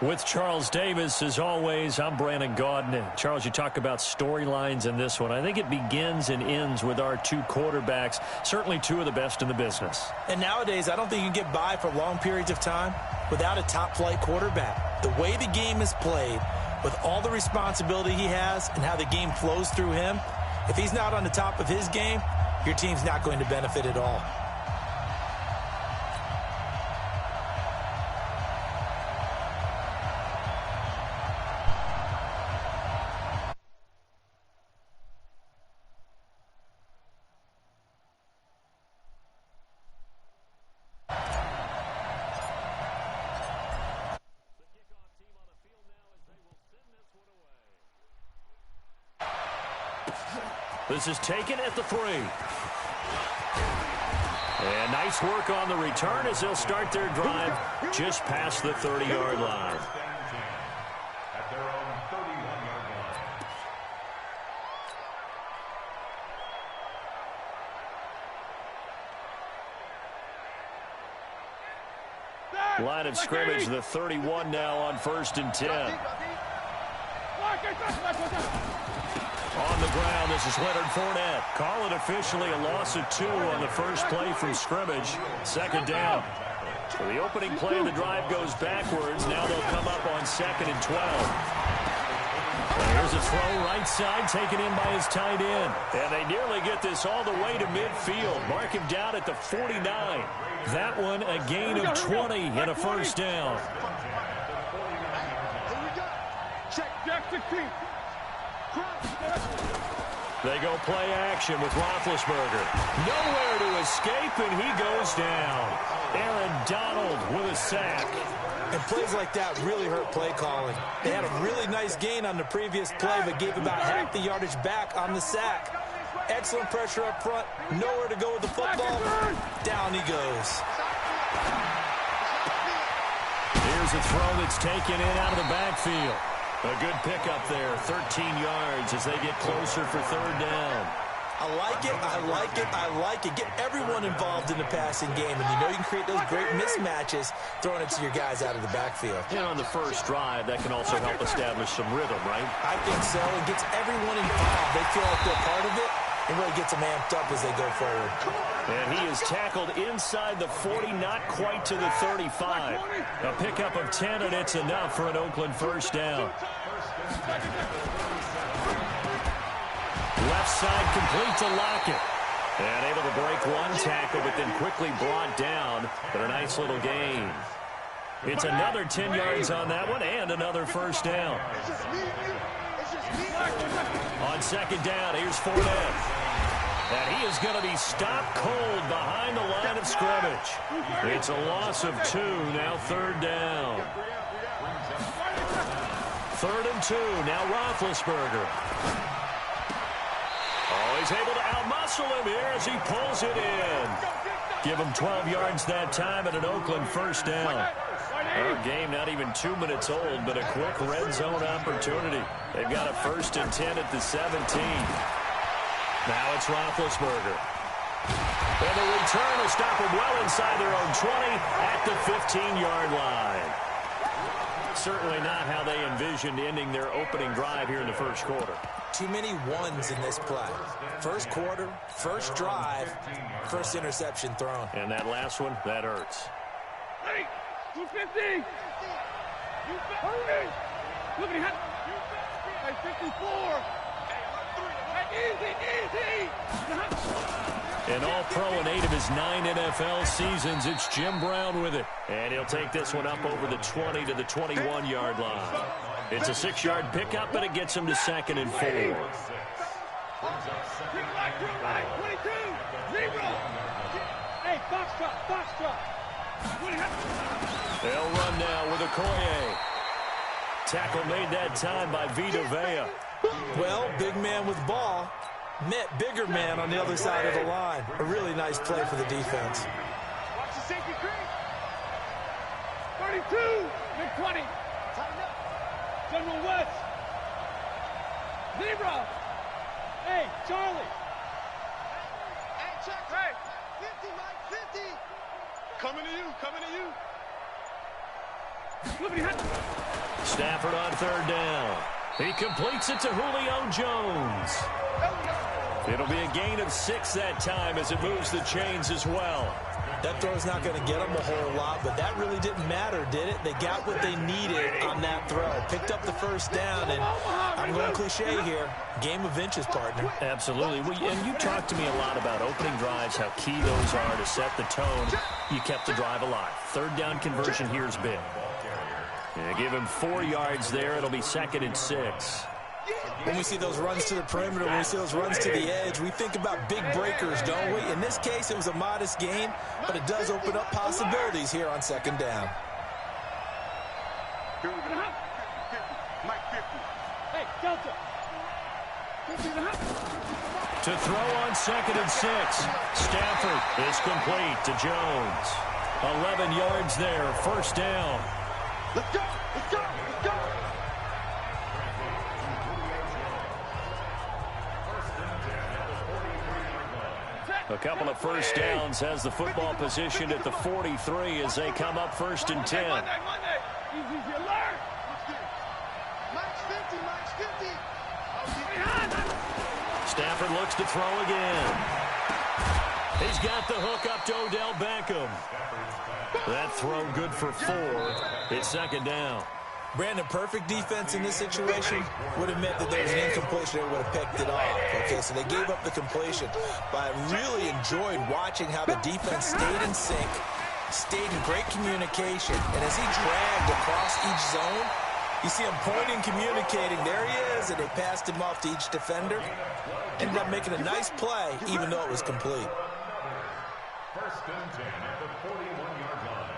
With Charles Davis, as always, I'm Brandon Gaudin. Charles, you talk about storylines in this one. I think it begins and ends with our two quarterbacks, certainly two of the best in the business. And nowadays, I don't think you can get by for long periods of time without a top-flight quarterback. The way the game is played, with all the responsibility he has and how the game flows through him, if he's not on the top of his game, your team's not going to benefit at all. This is taken at the 3. And nice work on the return as they'll start their drive just past the 30-yard line. At their own 31-yard line. Line of scrimmage, the 31 now on 1st and 10. On the ground, this is Leonard Fournette. Call it officially a loss of 2 on the first play from scrimmage. 2nd down. So the opening play of the drive goes backwards. Now they'll come up on 2nd and 12. And here's a throw right side taken in by his tight end. And they nearly get this all the way to midfield. Mark him down at the 49. That one a gain of 20 and a 1st down. Check 16. They go play action with Roethlisberger. Nowhere to escape, and he goes down. Aaron Donald with a sack. And plays like that really hurt play calling. They had a really nice gain on the previous play, but gave about half the yardage back on the sack. Excellent pressure up front. Nowhere to go with the football. Down he goes. Here's a throw that's taken in out of the backfield. A good pickup there, 13 yards as they get closer for 3rd down. I like it, I like it, I like it. Get everyone involved in the passing game, and you know you can create those great mismatches throwing it to your guys out of the backfield. And on the first drive, that can also help establish some rhythm, right? I think so. It gets everyone involved. They feel like they're part of it. It really gets them amped up as they go forward. And he is tackled inside the 40, not quite to the 35. A pickup of 10, and it's enough for an Oakland 1st down. Left side complete to Lockett. And able to break one tackle, but then quickly brought down. But a nice little gain. It's another 10 yards on that one, and another 1st down. On 2nd down, here's Fournette. And he is going to be stopped cold behind the line of scrimmage. It's a loss of 2, now 3rd down. 3rd and 2, now Roethlisberger. Oh, he's able to outmuscle him here as he pulls it in. Give him 12 yards that time and an Oakland 1st down. Our game not even 2 minutes old, but a quick red zone opportunity. They've got a 1st and 10 at the 17. Now it's Roethlisberger. And the return will stop them well inside their own 20 at the 15-yard line. Certainly not how they envisioned ending their opening drive here in the first quarter. Too many ones in this play. First quarter, first drive, first interception thrown. And that last one, that hurts. Hey, 250. Look at him. Hey, 54. Easy. An all-pro in 8 of his 9 NFL seasons. It's Jim Brown with it. And he'll take this one up over the 20 to the 21-yard line. It's a 6-yard pickup, but it gets him to 2nd and 4. Hey, Foxtrot. They'll run now with Okoye. Tackle made that time by Vita Vea. Well, big man with ball met bigger man on the other side of the line. A really nice play for the defense. Watch the safety creep. 32, mid-20. General West. Zebra. Hey, Charlie. Hey, check. Hey. 50, Mike, 50. Coming to you. Look at him. Stafford on third down. He completes it to Julio Jones. It'll be a gain of 6 that time as it moves the chains as well. That throw's not going to get them a whole lot, but that really didn't matter, did it? They got what they needed on that throw. Picked up the first down, and I'm going cliche here. Game of inches, partner. Absolutely. And you talked to me a lot about opening drives, how key those are to set the tone. You kept the drive alive. Third down conversion here is big. Yeah, give him 4 yards there. It'll be 2nd and 6. When we see those runs to the perimeter, when we see those runs to the edge, we think about big breakers, don't we? In this case, it was a modest gain, but it does open up possibilities here on 2nd down. To throw on 2nd and 6. Stafford is complete to Jones. 11 yards there, 1st down. Let's go! Let's go! Let's go! A couple of first downs has the football positioned at the 43 as they come up 1st and 10. Monday. Easy, alert! Max 50, Max 50. Stafford looks to throw again. He's got the hook up to Odell Beckham. That throw good for 4. It's 2nd down. Brandon, perfect defense in this situation would have meant that there was an incompletion. They would have picked it off. Okay, so they gave up the completion. But I really enjoyed watching how the defense stayed in sync, stayed in great communication. And as he dragged across each zone, you see him pointing, communicating. There he is, and they passed him off to each defender. Ended up making a nice play, even though it was complete. 1st and 10 at the 41-yard line.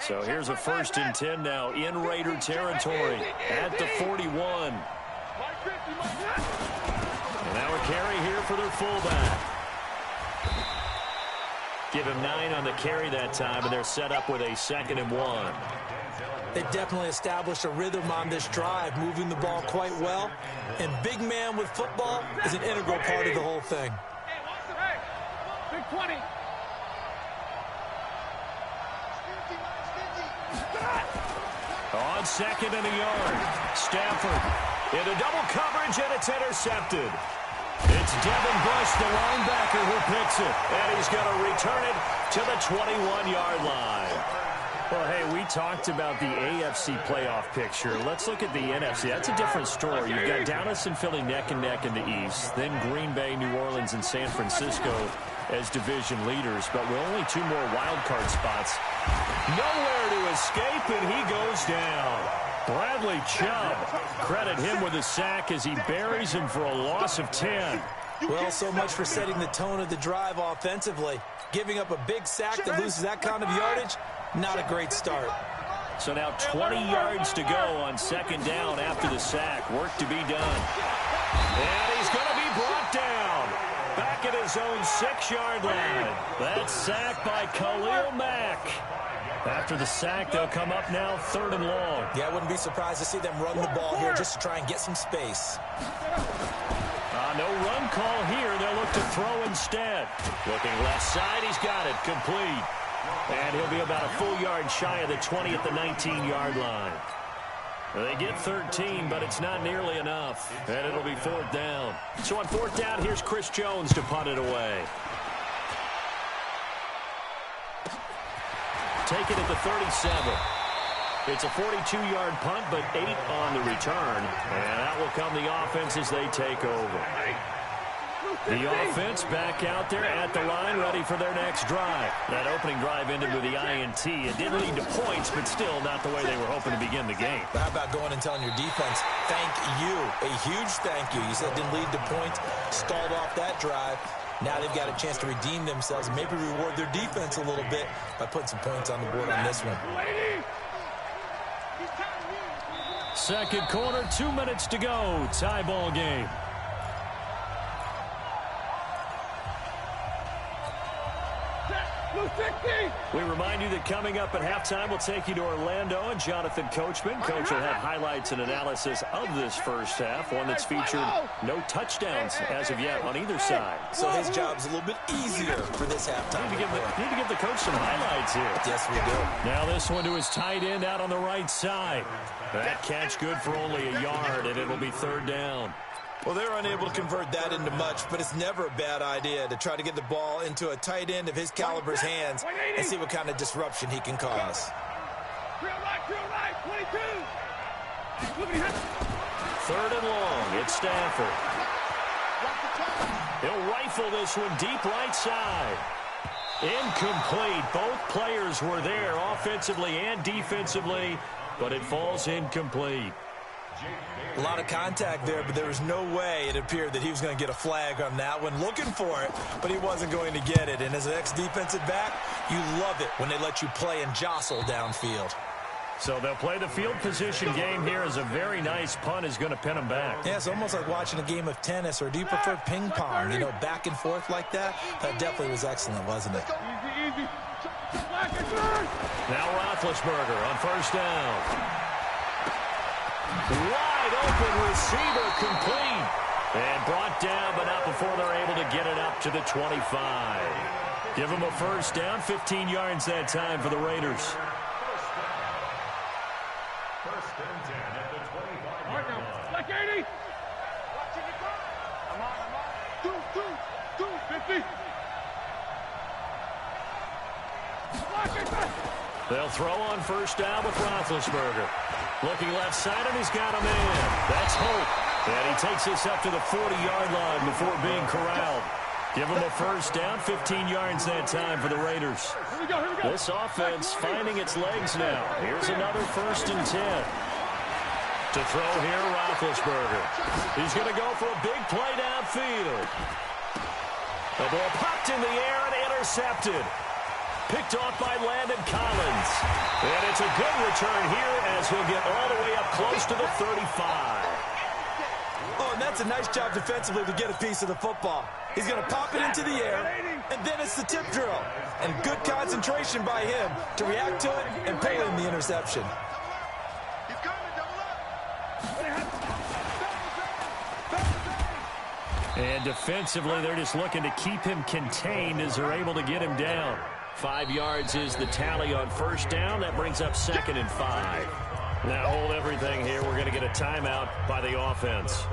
So here's a 1st and 10 now in Raider territory at the 41. And now a carry here for their fullback. Give him 9 on the carry that time, and they're set up with a 2nd and 1. They've definitely established a rhythm on this drive, moving the ball quite well. And big man with football is an integral part of the whole thing. Big 20. On 2nd and a yard. Stafford into double coverage, and it's intercepted. It's Devin Bush, the linebacker, who picks it. And he's going to return it to the 21-yard line. Well, hey, we talked about the AFC playoff picture. Let's look at the NFC. That's a different story. You've got Dallas and Philly neck and neck in the East. Then Green Bay, New Orleans, and San Francisco as division leaders. But with only 2 more wild card spots, nowhere to escape, and he goes down. Bradley Chubb, credit him with a sack as he buries him for a loss of 10. Well, so much for setting the tone of the drive offensively. Giving up a big sack that loses that kind of yardage, not a great start. So now 20 yards to go on 2nd down after the sack. Work to be done. And he's going to be brought down. Back at his own 6-yard line. That's sacked by Khalil Mack. After the sack, they'll come up now 3rd and long. Yeah, I wouldn't be surprised to see them run the ball here just to try and get some space. No run call here. They'll look to throw instead. Looking left side, he's got it. Complete. And he'll be about a full yard shy of the 20 at the 19-yard line. They get 13, but it's not nearly enough. And it'll be 4th down. So on 4th down, here's Chris Jones to punt it away. Take it at the 37. It's a 42-yard punt, but 8 on the return. And that will come the offense as they take over. The offense back out there at the line, ready for their next drive. That opening drive ended with the INT. It did lead to points, but still not the way they were hoping to begin the game. But how about going and telling your defense, thank you, a huge thank you. You said it didn't lead to points, stalled off that drive. Now they've got a chance to redeem themselves and maybe reward their defense a little bit by putting some points on the board on this one. Second quarter, 2 minutes to go. Tie ball game. Blue 60. We remind you that coming up at halftime, we'll take you to Orlando, and Jonathan Coachman. Coach will have highlights and analysis of this first half, one that's featured no touchdowns as of yet on either side. So his job's a little bit easier for this halftime. Need to give the coach some highlights here. Yes, we do. Now this one to his tight end out on the right side. That catch good for only a yard, and it'll be third down. Well, they're unable to convert that into much, but it's never a bad idea to try to get the ball into a tight end of his caliber's hands and see what kind of disruption he can cause. Drill right, 22. Third and long, it's Stafford. He'll rifle this one deep right side. Incomplete. Both players were there offensively and defensively, but it falls incomplete. A lot of contact there, but there was no way it appeared that he was going to get a flag on that one. Looking for it, but he wasn't going to get it. And as an ex-defensive back, you love it when they let you play and jostle downfield. So they'll play the field position game here as a very nice punt is going to pin them back. Yeah, it's almost like watching a game of tennis, or do you prefer ping pong? You know, back and forth like that? That definitely was excellent, wasn't it? Easy. Now Roethlisberger on first down. Wide open receiver, complete. And brought down, but not before they're able to get it up to the 25. Give them a first down, 15 yards that time for the Raiders. First and 10 at the 25. All right now, like 80. I'm on. Do. 50. They'll throw on first down with Roethlisberger. Looking left side, and he's got him in. That's Hope. And he takes this up to the 40-yard line before being corralled. Give him a first down, 15 yards that time for the Raiders. Here we go. This offense finding its legs now. Here's another first and 10. To throw here, Roethlisberger. He's going to go for a big play downfield. The ball popped in the air and intercepted. Picked off by Landon Collins. And it's a good return here as he'll get all the way up close to the 35. Oh, and that's a nice job defensively to get a piece of the football. He's going to pop it into the air, and then it's the tip drill. And good concentration by him to react to it and pull in the interception. He's coming, double up. And defensively, they're just looking to keep him contained as they're able to get him down. 5 yards is the tally on first down. That brings up second and 5. Now hold everything here. We're going to get a timeout by the offense,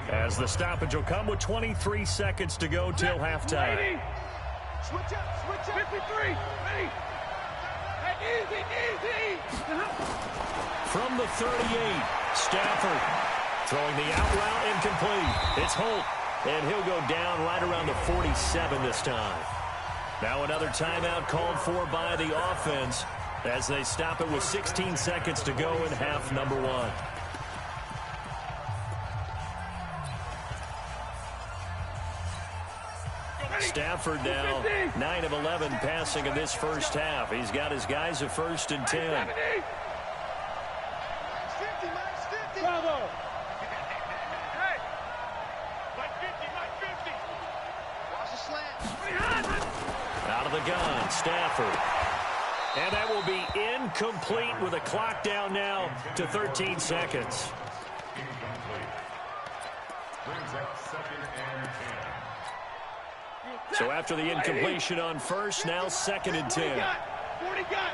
as the stoppage will come with 23 seconds to go till halftime. Switch up. 53. Ready. Hey, easy. From the 38, Stafford throwing the out route, incomplete. It's Holt, and he'll go down right around the 47 this time. Now another timeout called for by the offense as they stop it with 16 seconds to go in half number 1. Stafford now 9 of 11 passing in this first half. He's got his guys a first and 10. Max 50. Bravo. Hey. Like 50. Watch the slant. Out of the gun, Stafford. And that will be incomplete with a clock down now to 13 seconds. Incomplete. Brings up second and 10. So after the incompletion on first, now second and 10. 40 got.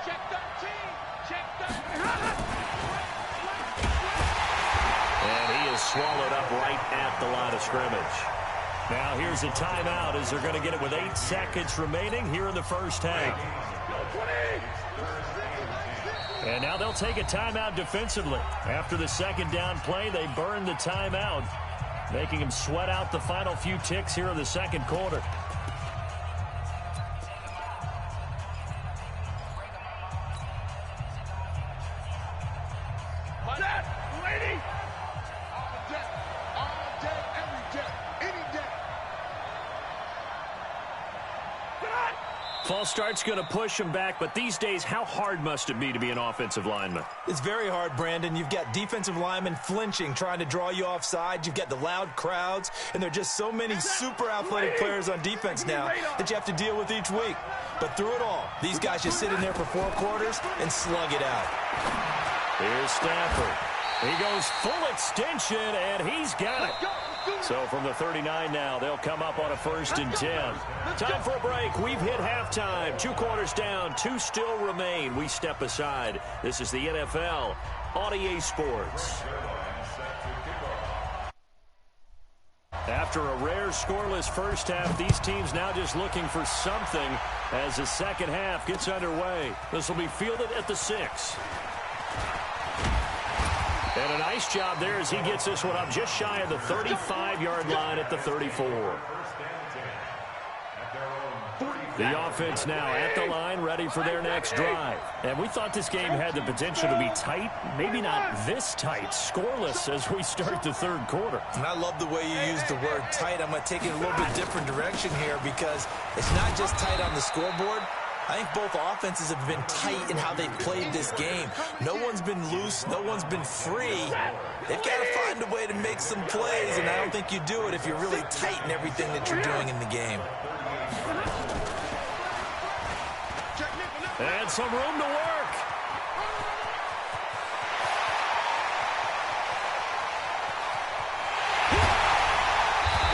Check 13. And he is swallowed up right at the line of scrimmage. Now here's a timeout as they're going to get it with 8 seconds remaining here in the first half. And now they'll take a timeout defensively. After the second down play, they burn the timeout, making him sweat out the final few ticks here in the second quarter. False start's going to push him back, but these days, how hard must it be to be an offensive lineman? It's very hard, Brandon. You've got defensive linemen flinching, trying to draw you offside. You've got the loud crowds, and there are just so many super athletic players on defense now that you have to deal with each week. But through it all, these guys just sit in there for 4 quarters and slug it out. Here's Stafford. He goes full extension, and he's got it. So from the 39 now, they'll come up on a 1st and 10. Time for a break. We've hit halftime. 2 quarters down. 2 still remain. We step aside. This is the NFL on EA Sports. After a rare scoreless first half, these teams now just looking for something as the second half gets underway. This will be fielded at the 6. And a nice job there as he gets this one up just shy of the 35-yard line at the 34. The offense now at the line, ready for their next drive. And we thought this game had the potential to be tight, maybe not this tight, scoreless as we start the 3rd quarter. And I love the way you use the word tight. I'm going to take it a little bit different direction here because it's not just tight on the scoreboard. I think both offenses have been tight in how they've played this game. No one's been loose. No one's been free. They've got to find a way to make some plays, and I don't think you do it if you're really tight in everything that you're doing in the game. And some room to work.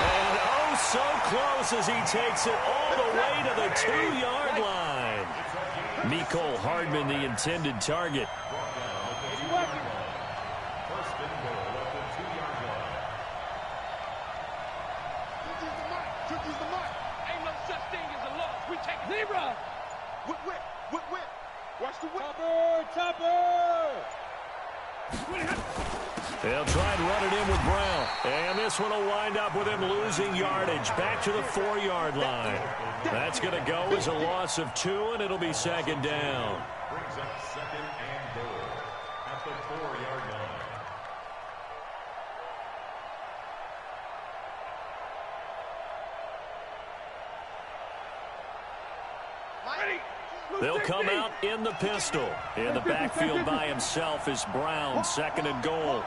And oh, so close as he takes it all the way to the 2-yard line. Mecole Hardman, the intended target. They'll try and run it in with Brown. And this one will wind up with him losing yardage back to the 4-yard line. That's going to go as a loss of 2, and it'll be 2nd down. Brings up 2nd and goal at the 4-yard line. They'll come out in the pistol. In the backfield by himself is Brown, 2nd and goal.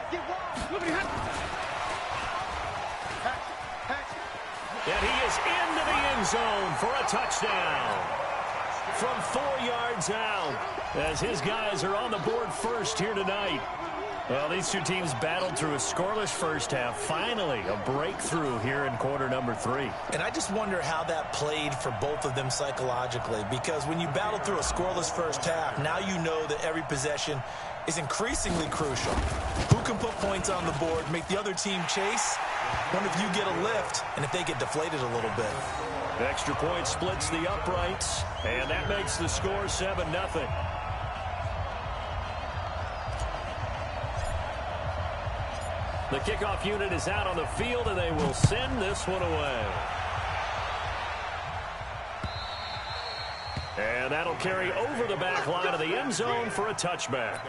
And he is into the end zone for a touchdown. From 4 yards out, as his guys are on the board first here tonight. Well, these two teams battled through a scoreless first half. Finally, a breakthrough here in quarter number 3. And I just wonder how that played for both of them psychologically, because when you battle through a scoreless first half, now you know that every possession is increasingly crucial. Who can put points on the board, make the other team chase? Wonder if you get a lift and if they get deflated a little bit. Extra point splits the uprights, and that makes the score 7-0. The kickoff unit is out on the field, and they will send this one away. And that'll carry over the back line of the end zone for a touchback.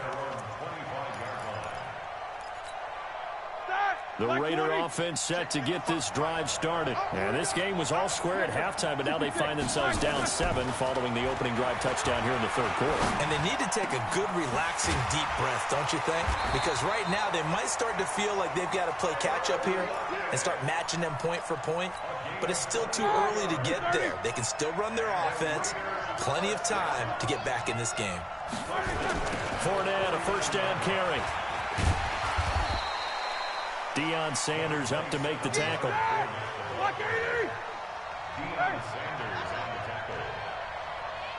The Raider offense set to get this drive started. And this game was all square at halftime, but now they find themselves down 7 following the opening drive touchdown here in the 3rd quarter. And they need to take a good, relaxing, deep breath, don't you think? Because right now they might start to feel like they've got to play catch-up here and start matching them point for point. But it's still too early to get there. They can still run their offense. Plenty of time to get back in this game. Fournette, a 1st down carry. Deion Sanders up to make the tackle. Deion Sanders on the tackle.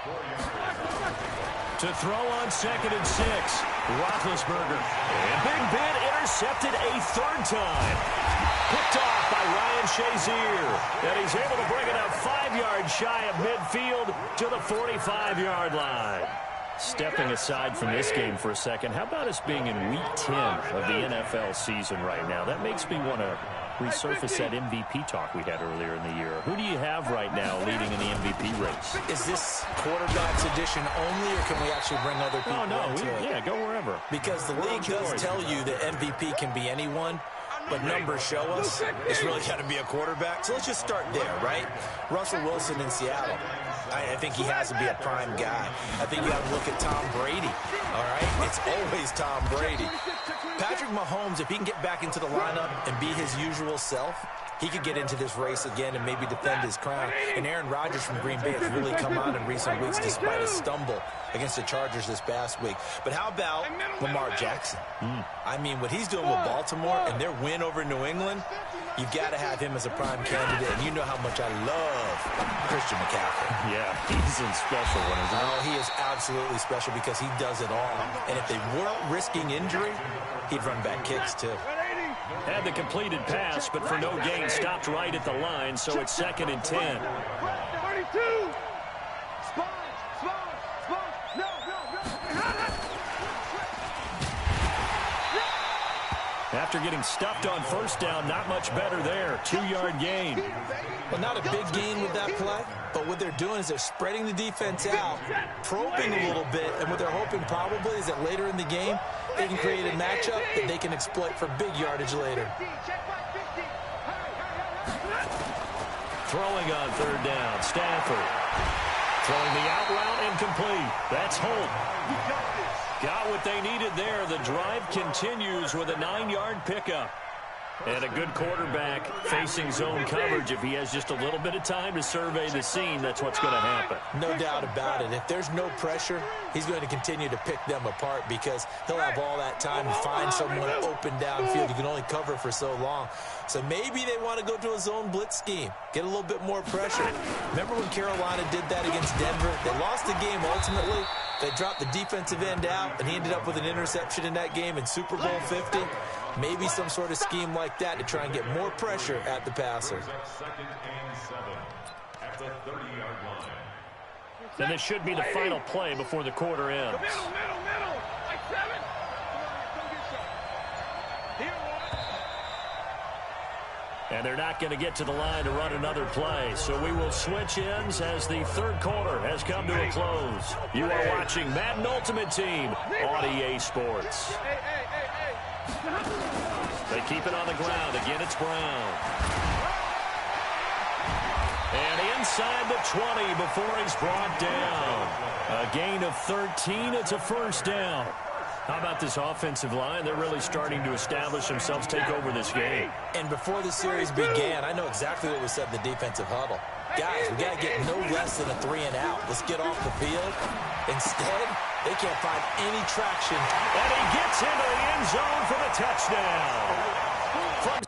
4 yards. To throw on 2nd and 6. Roethlisberger. And Big Ben intercepted a 3rd time. Picked off by Ryan Shazier. And he's able to bring it up 5 yards shy of midfield to the 45-yard line. Stepping aside from this game for a second, how about us being in week 10 of the NFL season right now? That makes me want to resurface that MVP talk we had earlier in the year. Who do you have right now leading in the MVP race? Is this quarterbacks edition only, or can we actually bring other people into it? Yeah, go wherever. Because the league does tell you that MVP can be anyone. but numbers show us it's really got to be a quarterback. So let's just start there, right? Russell Wilson in Seattle. I think he has to be a prime guy. I think you got to look at Tom Brady, all right? It's always Tom Brady. Patrick Mahomes, if he can get back into the lineup and be his usual self, he could get into this race again and maybe defend his crown. And Aaron Rodgers from Green Bay has really come on in recent weeks despite a stumble against the Chargers this past week. But how about Lamar Jackson? I mean, what he's doing with Baltimore and their win over New England, you've got to have him as a prime candidate. And you know how much I love Christian McCaffrey. Yeah, he's in special one, isn't he? Oh, he is absolutely special because he does it all. And if they weren't risking injury, he'd run back kicks too. Had the completed pass, but for no gain, stopped right at the line, so it's 2nd and 10. 32. After getting stuffed on first down, not much better there. 2-yard gain. Well, not a big gain with that play, but what they're doing is they're spreading the defense out, probing a little bit, and what they're hoping probably is that later in the game, they can create a matchup that they can exploit for big yardage later. Throwing on 3rd down, Stafford. Throwing the out route incomplete. That's Holt. Got what they needed there. The drive continues with a 9-yard pickup. And a good quarterback facing zone coverage. If he has just a little bit of time to survey the scene, that's what's going to happen. No doubt about it. If there's no pressure, he's going to continue to pick them apart because he'll have all that time to find someone open downfield. You can only cover for so long. So maybe they want to go to a zone blitz scheme, get a little bit more pressure. Remember when Carolina did that against Denver? They lost the game ultimately. They dropped the defensive end out, and he ended up with an interception in that game in Super Bowl 50. Maybe some sort of scheme like that to try and get more pressure at the passer. 2nd and 7 at the 30-yard line. And this should be the final play before the quarter ends. Middle. Like 7. And they're not going to get to the line to run another play. So we will switch ends as the 3rd quarter has come to a close. You are watching Madden Ultimate Team on EA Sports. They keep it on the ground. Again, it's Brown. And inside the 20 before he's brought down. A gain of 13. It's a 1st down. How about this offensive line? They're really starting to establish themselves, take over this game. And before the series began, I know exactly what was said in the defensive huddle. Guys, we got to get no less than a 3-and-out. Let's get off the field. Instead, they can't find any traction. And he gets into the end zone for the touchdown. From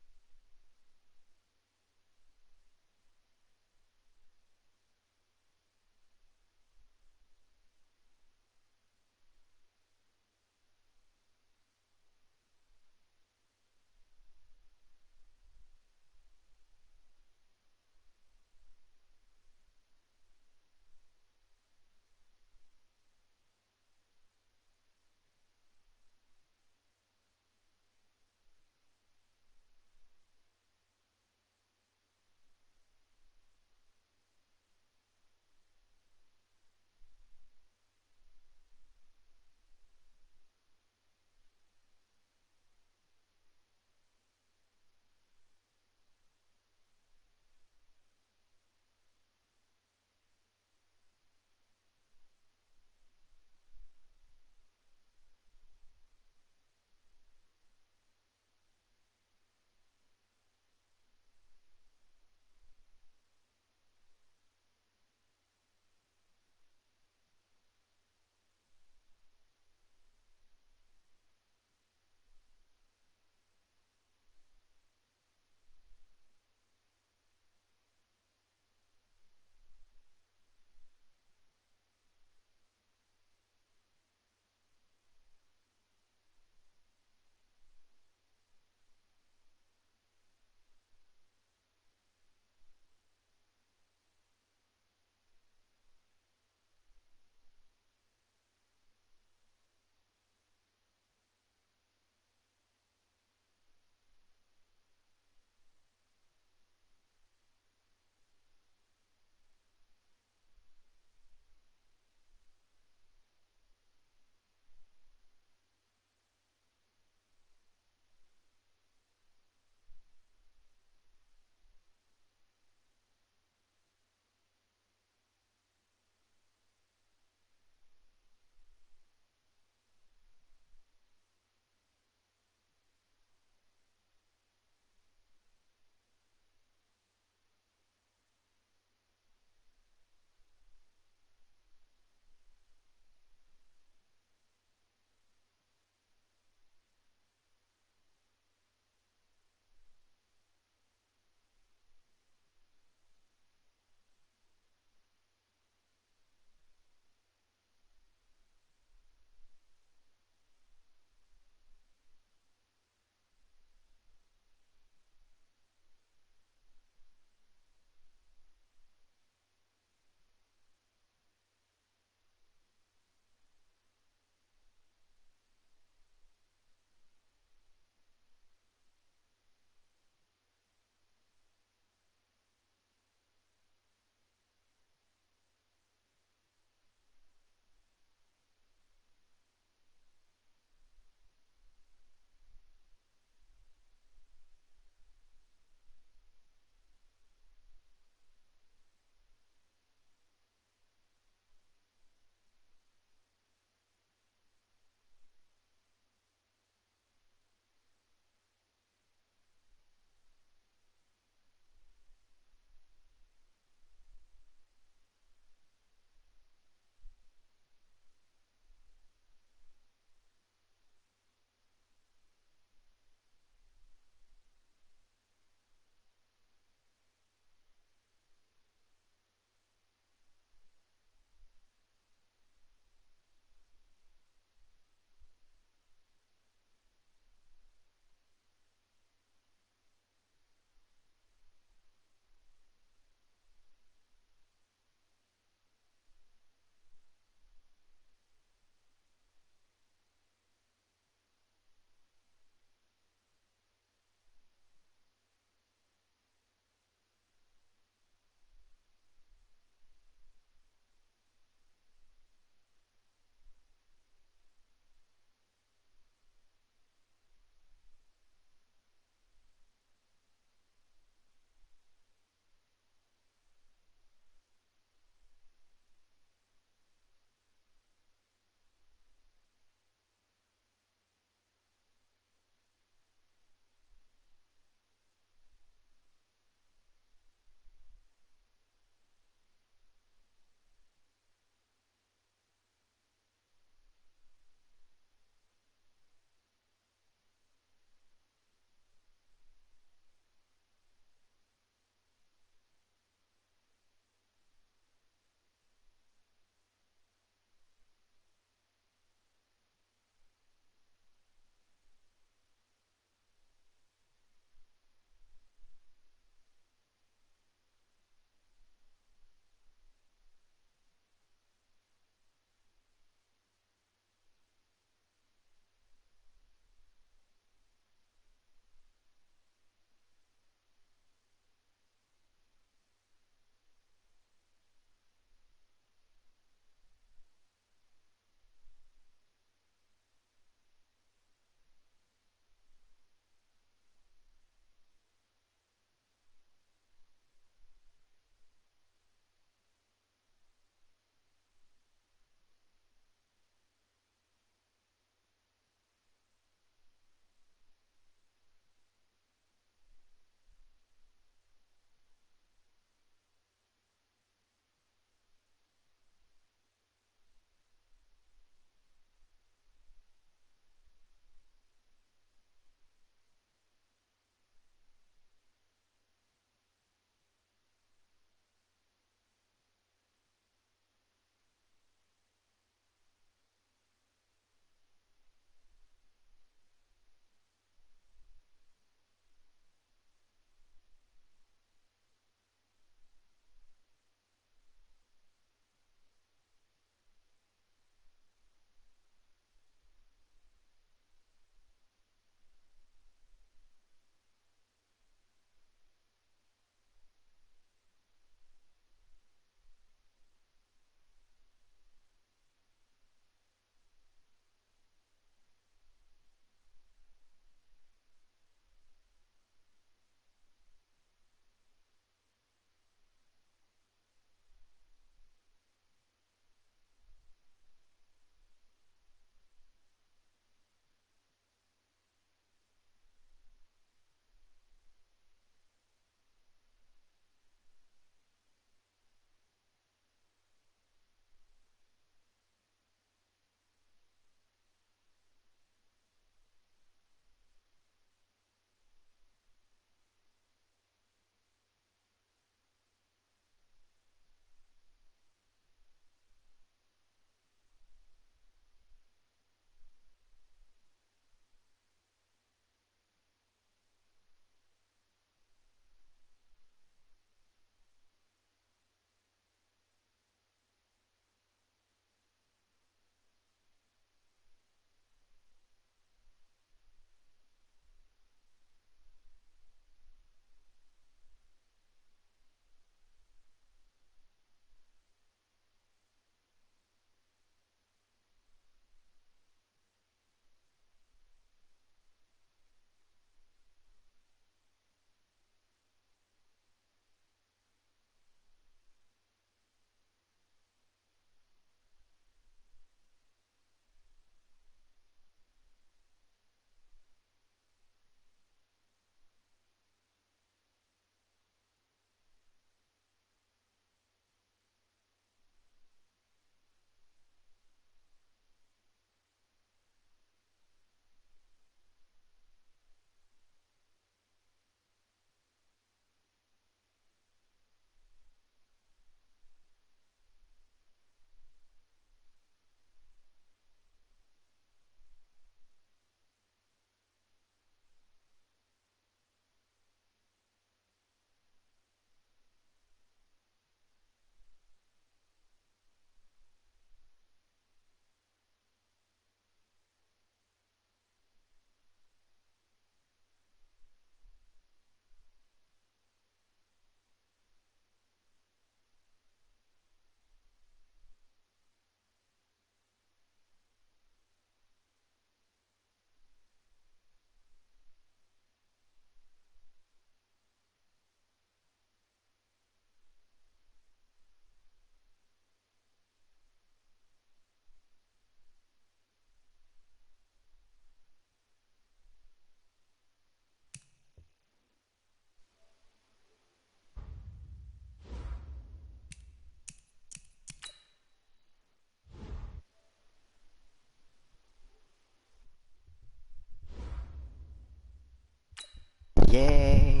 yeah.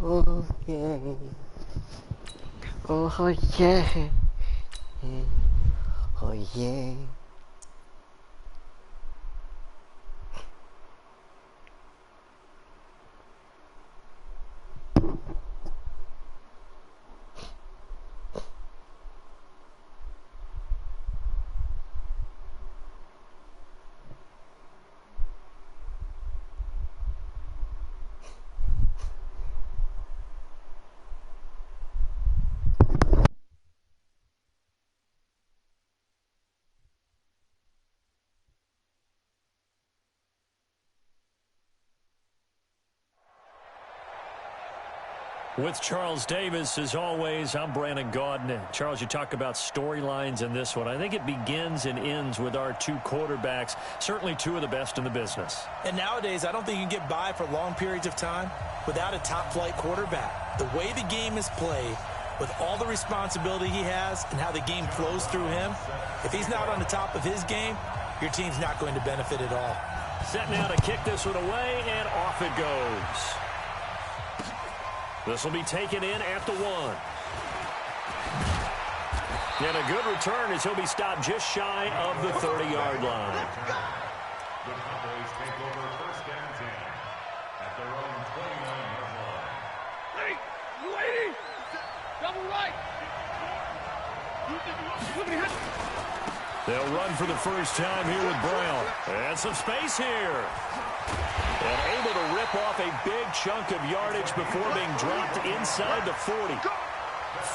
Oh yeah. Oh yeah. Oh yeah. With Charles Davis, as always, I'm Brandon Gaudin. Charles, you talk about storylines in this one. I think it begins and ends with our two quarterbacks, certainly two of the best in the business. And nowadays, I don't think you can get by for long periods of time without a top-flight quarterback. The way the game is played, with all the responsibility he has and how the game flows through him, if he's not on the top of his game, your team's not going to benefit at all. Set now to kick this one away, and off it goes. This will be taken in at the 1. And a good return as he'll be stopped just shy of the 30-yard line. The Cowboys take over first and 10 at their own 29-yard line. Hey, you waiting? Double right. They'll run for the first time here with Brown. And some space here. And able to rip off a big chunk of yardage before being dropped inside the 40.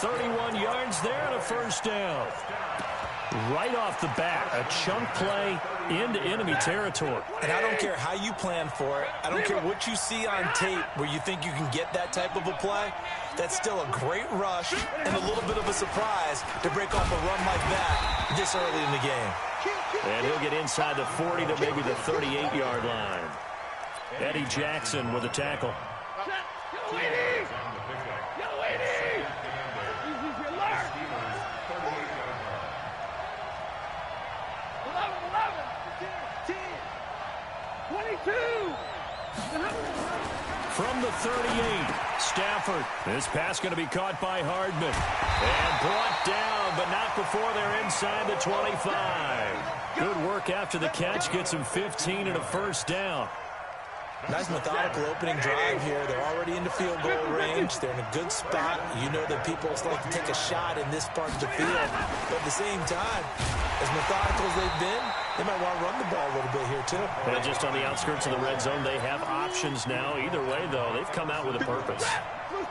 31 yards there and a first down. Right off the bat, a chunk play into enemy territory. And I don't care how you plan for it. I don't care what you see on tape where you think you can get that type of a play. That's still a great rush and a little bit of a surprise to break off a run like that this early in the game. And he'll get inside the 40 to maybe the 38-yard line. Eddie Jackson with a tackle. Get away! Get away! Easy, alert! 11, 10, 22. From the 38, Stafford. This pass going to be caught by Hardman. And brought down, but not before they're inside the 25. Good work after the catch. Gets him 15 and a first down. Nice methodical opening drive here. They're already into field goal range. They're in a good spot. You know that people like to take a shot in this part of the field. But at the same time, as methodical as they've been, they might want to run the ball a little bit here too. And just on the outskirts of the red zone, they have options now. Either way, though, they've come out with a purpose.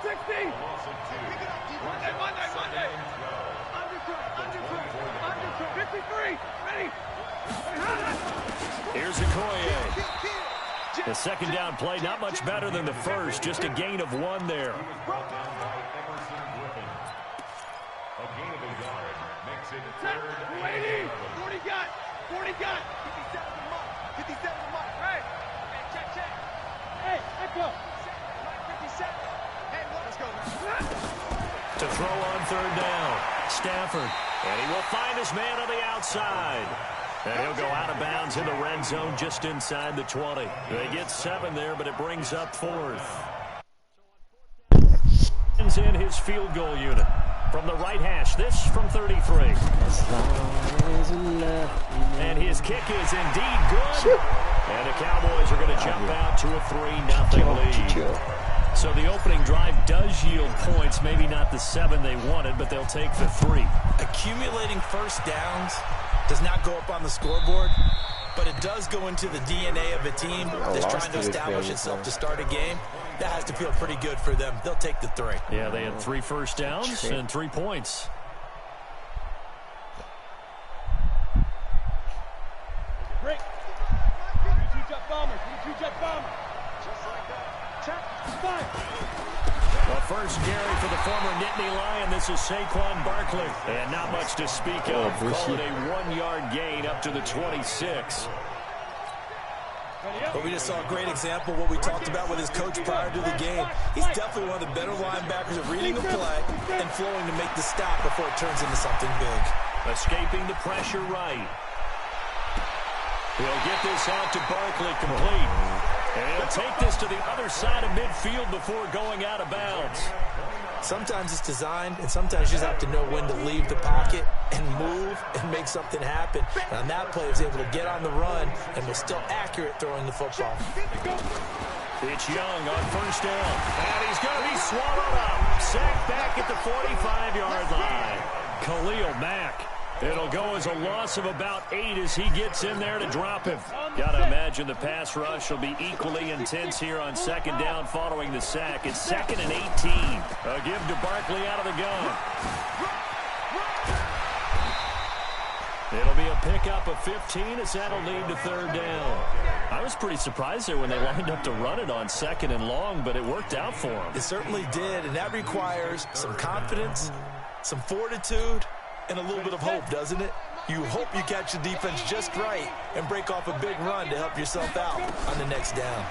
260. Monday. Under 53. Ready. Here's Okoye. The second down play, not much better than the first. Just a gain of 1 there. Brought down by Emerson Griffin. A gain of a yard makes it third and 11. 40 got. 57 the mark. Hey, check. Hey, echo. 57. Hey, let's go. To throw on third down. Stafford. And he will find his man on the outside. And he'll go out of bounds in the red zone just inside the 20. They get 7 there, but it brings up 4th. In his field goal unit. From the right hash, this from 33. And his kick is indeed good. And the Cowboys are going to jump out to a 3-0 lead. So the opening drive does yield points, maybe not the 7 they wanted, but they'll take the 3. Accumulating first downs does not go up on the scoreboard, but it does go into the DNA of a team that's trying to establish itself to start a game. That has to feel pretty good for them. They'll take the 3. Yeah, they had 3 first downs and 3 points. Break. 2-jet bombers. 2-jet bombers. Just like that. Check. Fire. Well, first carry for the former Nittany Lion. This is Saquon Barkley. And not much to speak of. Call it a 1-yard gain up to the 26. But we just saw a great example of what we talked about with his coach prior to the game. He's definitely one of the better linebackers at reading the play and flowing to make the stop before it turns into something big. Escaping the pressure right. He'll get this out to Barkley complete. And he'll take this to the other side of midfield before going out of bounds. Sometimes it's designed, and sometimes you just have to know when to leave the pocket and move and make something happen. And on that play, he was able to get on the run and was still accurate throwing the football. It's Young on first down. And he's going to be swallowed up. Sacked back at the 45-yard line. Khalil Mack. It'll go as a loss of about 8 as he gets in there to drop him. Got to imagine the pass rush will be equally intense here on second down following the sack. It's 2nd and 18. A give to Barkley out of the gun. It'll be a pickup of 15 as that'll lead to third down. I was pretty surprised there when they lined up to run it on 2nd and long, but it worked out for them. It certainly did, and that requires some confidence, some fortitude, and a little bit of hope, doesn't it? You hope you catch the defense just right and break off a big run to help yourself out on the next down.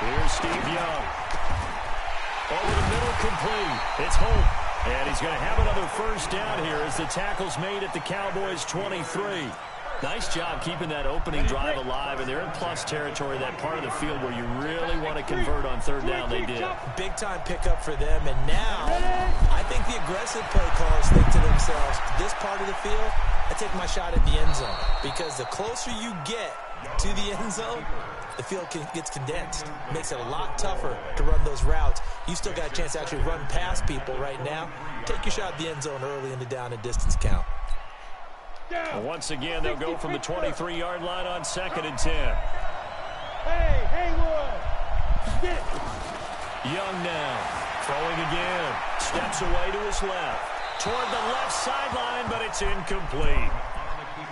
Here's Steve Young. Over the middle, complete. It's Hope. And he's going to have another first down here as the tackle's made at the Cowboys' 23. Nice job keeping that opening drive alive, and they're in plus territory, that part of the field where you really want to convert on third down. They did. Big-time pickup for them, and now I think the aggressive play callers think to themselves, this part of the field, I take my shot at the end zone, because the closer you get to the end zone, the field gets condensed. Makes it a lot tougher to run those routes. You still got a chance to actually run past people right now. Take your shot at the end zone early in the down and distance count. Once again, they'll go from the 23-yard line on 2nd and 10. Hey, Haywood! Get it! Young now, throwing again. Steps away to his left. Toward the left sideline, but it's incomplete.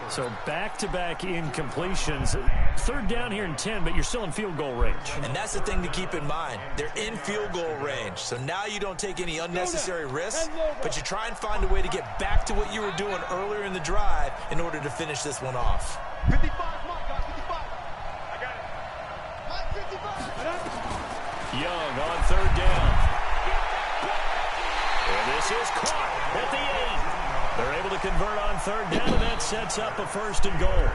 So back-to-back incompletions. Third down here in 10, but you're still in field goal range. And that's the thing to keep in mind. They're in field goal range. So now you don't take any unnecessary risks, but you try and find a way to get back to what you were doing earlier in the drive in order to finish this one off. 55, Mike, guys, 55. I got it. Mike, 55. Young on third down. And this is caught at the 8. They're able to convert on third down, and that sets up a 1st and goal.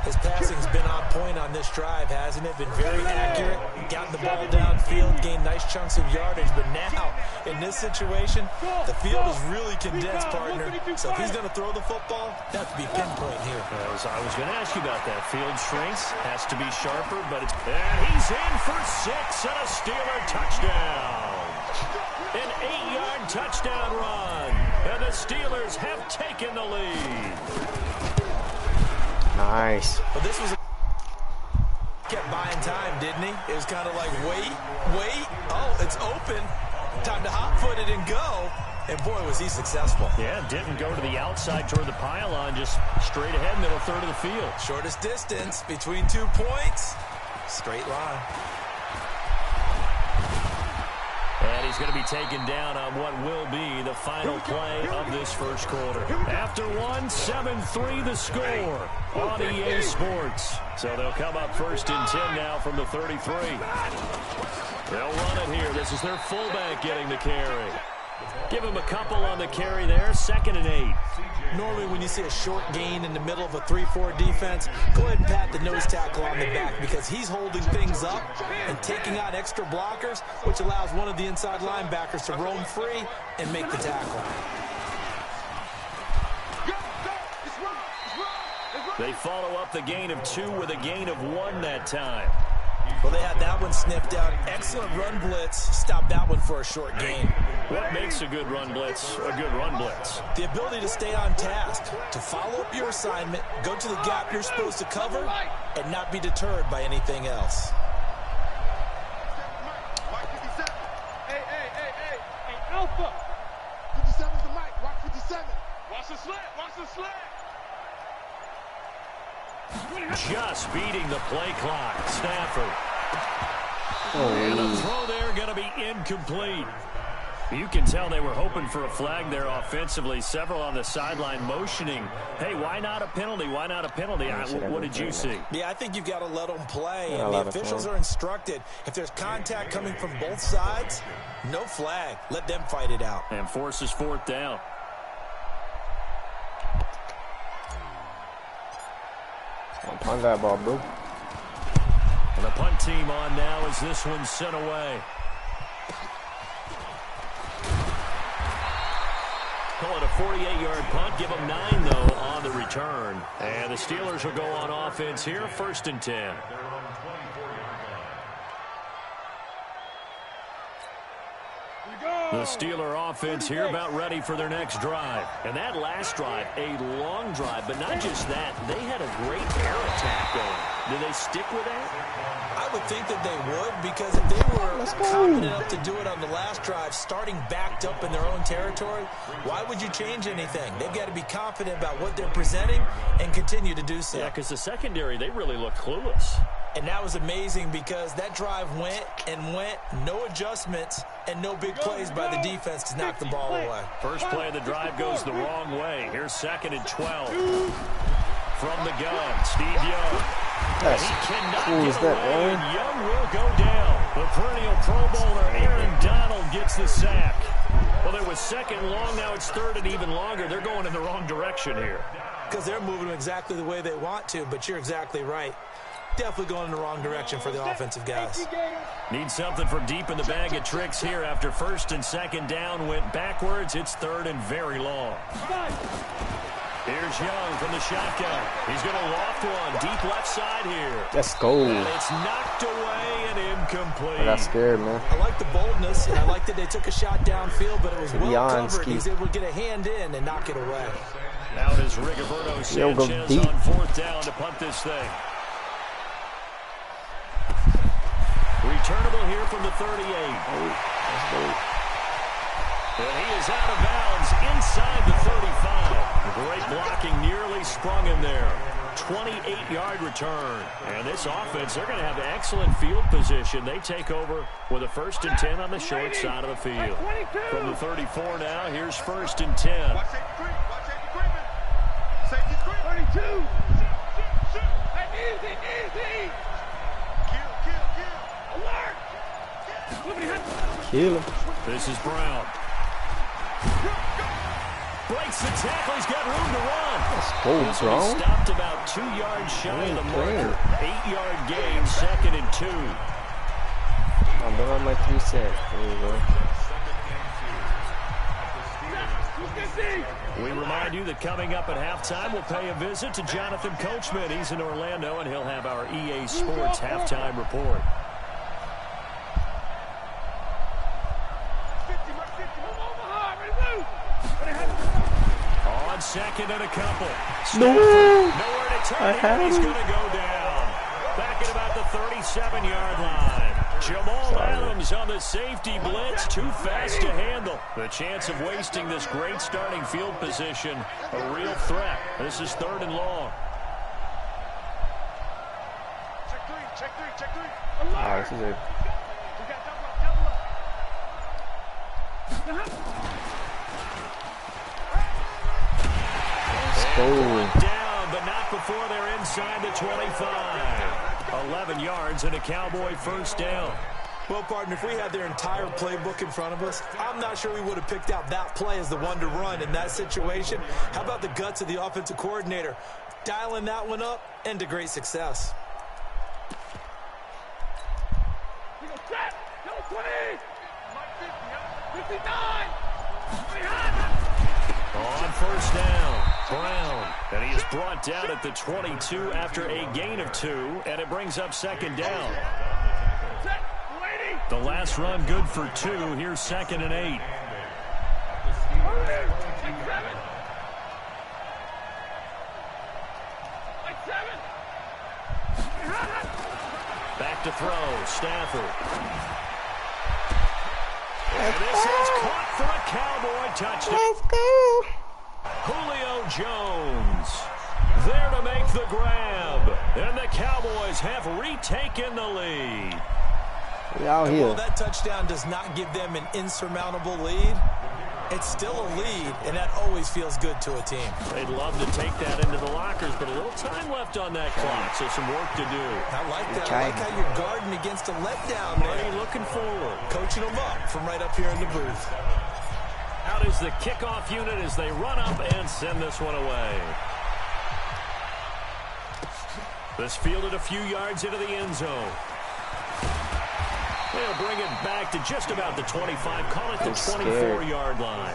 His passing's been on point on this drive, hasn't it? Been very accurate, gotten the ball downfield, gained nice chunks of yardage. But now, in this situation, the field is really condensed, partner. So if he's going to throw the football, that has to be pinpoint here. I was going to ask you about that. Field shrinks, has to be sharper, but it's... And he's in for 6 and a Steeler touchdown. An 8-yard touchdown run. And the Steelers have taken the lead. Nice. But this was kept buying time, didn't he? It was kind of like, wait. Oh, it's open. Time to hot-foot it and go. And, boy, was he successful. Yeah, didn't go to the outside toward the pylon, just straight ahead, middle third of the field. Shortest distance between 2 points. Straight line. And he's going to be taken down on what will be the final play of this first quarter. After one, 7-3 the score on EA Sports. So they'll come up 1st and 10 now from the 33. They'll run it here. This is their fullback getting the carry. Give him a couple on the carry there, 2nd and 8. Normally when you see a short gain in the middle of a 3-4 defense, go ahead and pat the nose tackle on the back because he's holding things up and taking out extra blockers, which allows one of the inside linebackers to roam free and make the tackle. They follow up the gain of 2 with a gain of 1 that time. Well, they had that one sniffed out. Excellent run blitz. Stopped that one for a short gain. What makes a good run blitz a good run blitz? The ability to stay on task, to follow up your assignment, go to the gap you're supposed to cover, and not be deterred by anything else. Mike, 57. Hey, Alpha! 57's the mic. Watch 57. Watch the slant! Watch the slant! Just beating the play clock. Stafford. And the throw there going to be incomplete. You can tell they were hoping for a flag there offensively. Several on the sideline motioning. Hey, why not a penalty? Why not a penalty? What did you see? Yeah, I think you've got to let them play. And the officials are instructed, if there's contact coming from both sides, no flag. Let them fight it out. And forces 4th down. Punt that ball, bro. And the punt team on now as this one's sent away. Call it a 48-yard punt. Give them 9, though, on the return. And the Steelers will go on offense here, 1st and 10. The Steeler offense here about ready for their next drive. And that last drive, a long drive, but not just that. They had a great air attack going. Do they stick with that? I would think that they would, because if they were confident enough to do it on the last drive, starting backed up in their own territory, why would you change anything? They've got to be confident about what they're presenting and continue to do so. Yeah, because the secondary, they really look clueless. And that was amazing because that drive went and went, no adjustments, and no big plays by the defense to knock the ball away. First play of the drive goes the wrong way. Here's 2nd and 12. From the gun, Steve Young. That's he cannot cool get as that, away, man. and Young will go down. The perennial Pro Bowler Aaron Donald gets the sack. Well, there was 2nd and long. Now it's 3rd and even longer. They're going in the wrong direction here. Because they're moving exactly the way they want to, but you're exactly right. Definitely going in the wrong direction for the offensive guys. Need something from deep in the bag of tricks here. After 1st and 2nd down went backwards, it's 3rd and very long. Here's Young from the shotgun. He's going to loft one deep left side here. Let's go. And it's knocked away and incomplete. I got scared, man. I like the boldness, and I like that they took a shot downfield, but it was well Beyond covered. ski. He's able to get a hand in and knock it away. Now it is Rigoberto Sanchez deep. on 4th down to punt this thing. Returnable here from the 38. Let's go. And he is out of bounds inside the 35. Great blocking, nearly sprung him there. 28-yard return. And this offense, they're going to have excellent field position. They take over with a 1st and 10 on the short side of the field. From the 34 now, here's 1st and 10. Watch safety creep. 32. Easy. Kill. Alert. Kill him. This is Brown. Breaks the tackle. He's got room to run. Let's go, This bro. one stopped about 2 yards shy of the marker. 8-yard gain, 2nd and 2. I'm done my 3 sets. There you go. We remind you that coming up at halftime, we'll pay a visit to Jonathan Coachman. He's in Orlando, and he'll have our EA Sports halftime report. On 2nd and a couple. Nowhere to turn. He's going to go down. Back at about the 37-yard line. Jamal Adams on the safety blitz. Too fast to handle. The chance of wasting this great starting field position. A real threat. This is 3rd and long. Check three. Ah, this is it. Let's go. Down, but not before they're inside the 25. 11 yards and a Cowboy 1st down. Well, partner, if we had their entire playbook in front of us, I'm not sure we would have picked out that play as the one to run in that situation. How about the guts of the offensive coordinator? Dialing that one up and to great success. On 1st down, Brown. And he is brought down at the 22 after a gain of 2, and it brings up 2nd down. The last run good for 2. Here's 2nd and 8. Back to throw, Stafford. And this is caught for a Cowboy touchdown. Let's go. Julio Jones there to make the grab. And the Cowboys have retaken the lead. We out here. While that touchdown does not give them an insurmountable lead, it's still a lead, and that always feels good to a team. They'd love to take that into the lockers, but a little time left on that clock, so some work to do. I like that. Okay. I like how you're guarding against a letdown Marty there. looking forward. Coaching them up from right up here in the booth. Out is the kickoff unit as they run up and send this one away. This fielded a few yards into the end zone. They'll bring it back to just about the 25. Call it the 24-yard line.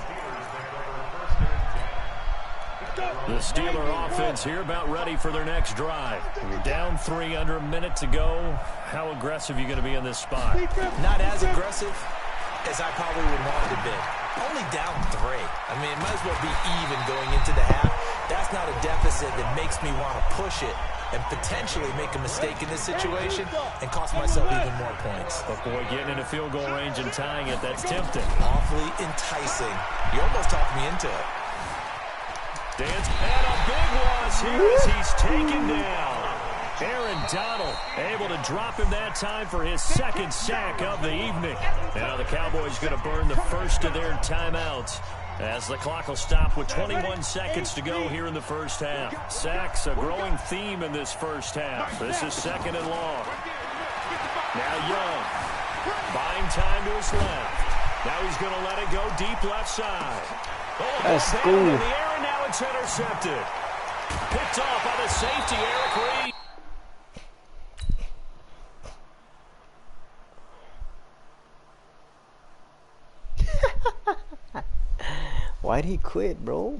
The Steeler offense here about ready for their next drive. Down 3 under a minute to go. How aggressive are you going to be in this spot? Not as aggressive as I probably would want to be. Only down 3. I mean, it might as well be even going into the half. That's not a deficit that makes me want to push it and potentially make a mistake in this situation and cost myself even more points. But boy, getting into field goal range and tying it, that's tempting. Awfully enticing. You almost talked me into it. Dance, and a big loss here as he's taken down. Aaron Donald able to drop him that time for his second sack of the evening. Now the Cowboys going to burn the first of their timeouts as the clock will stop with 21 seconds to go here in the first half. Sacks a growing theme in this first half. This is 2nd and long. Now Young buying time to his left. Now he's going to let it go deep left side. That's cool. In the air, and now it's intercepted. Picked off by the safety, Eric Reed. Why'd he quit, bro?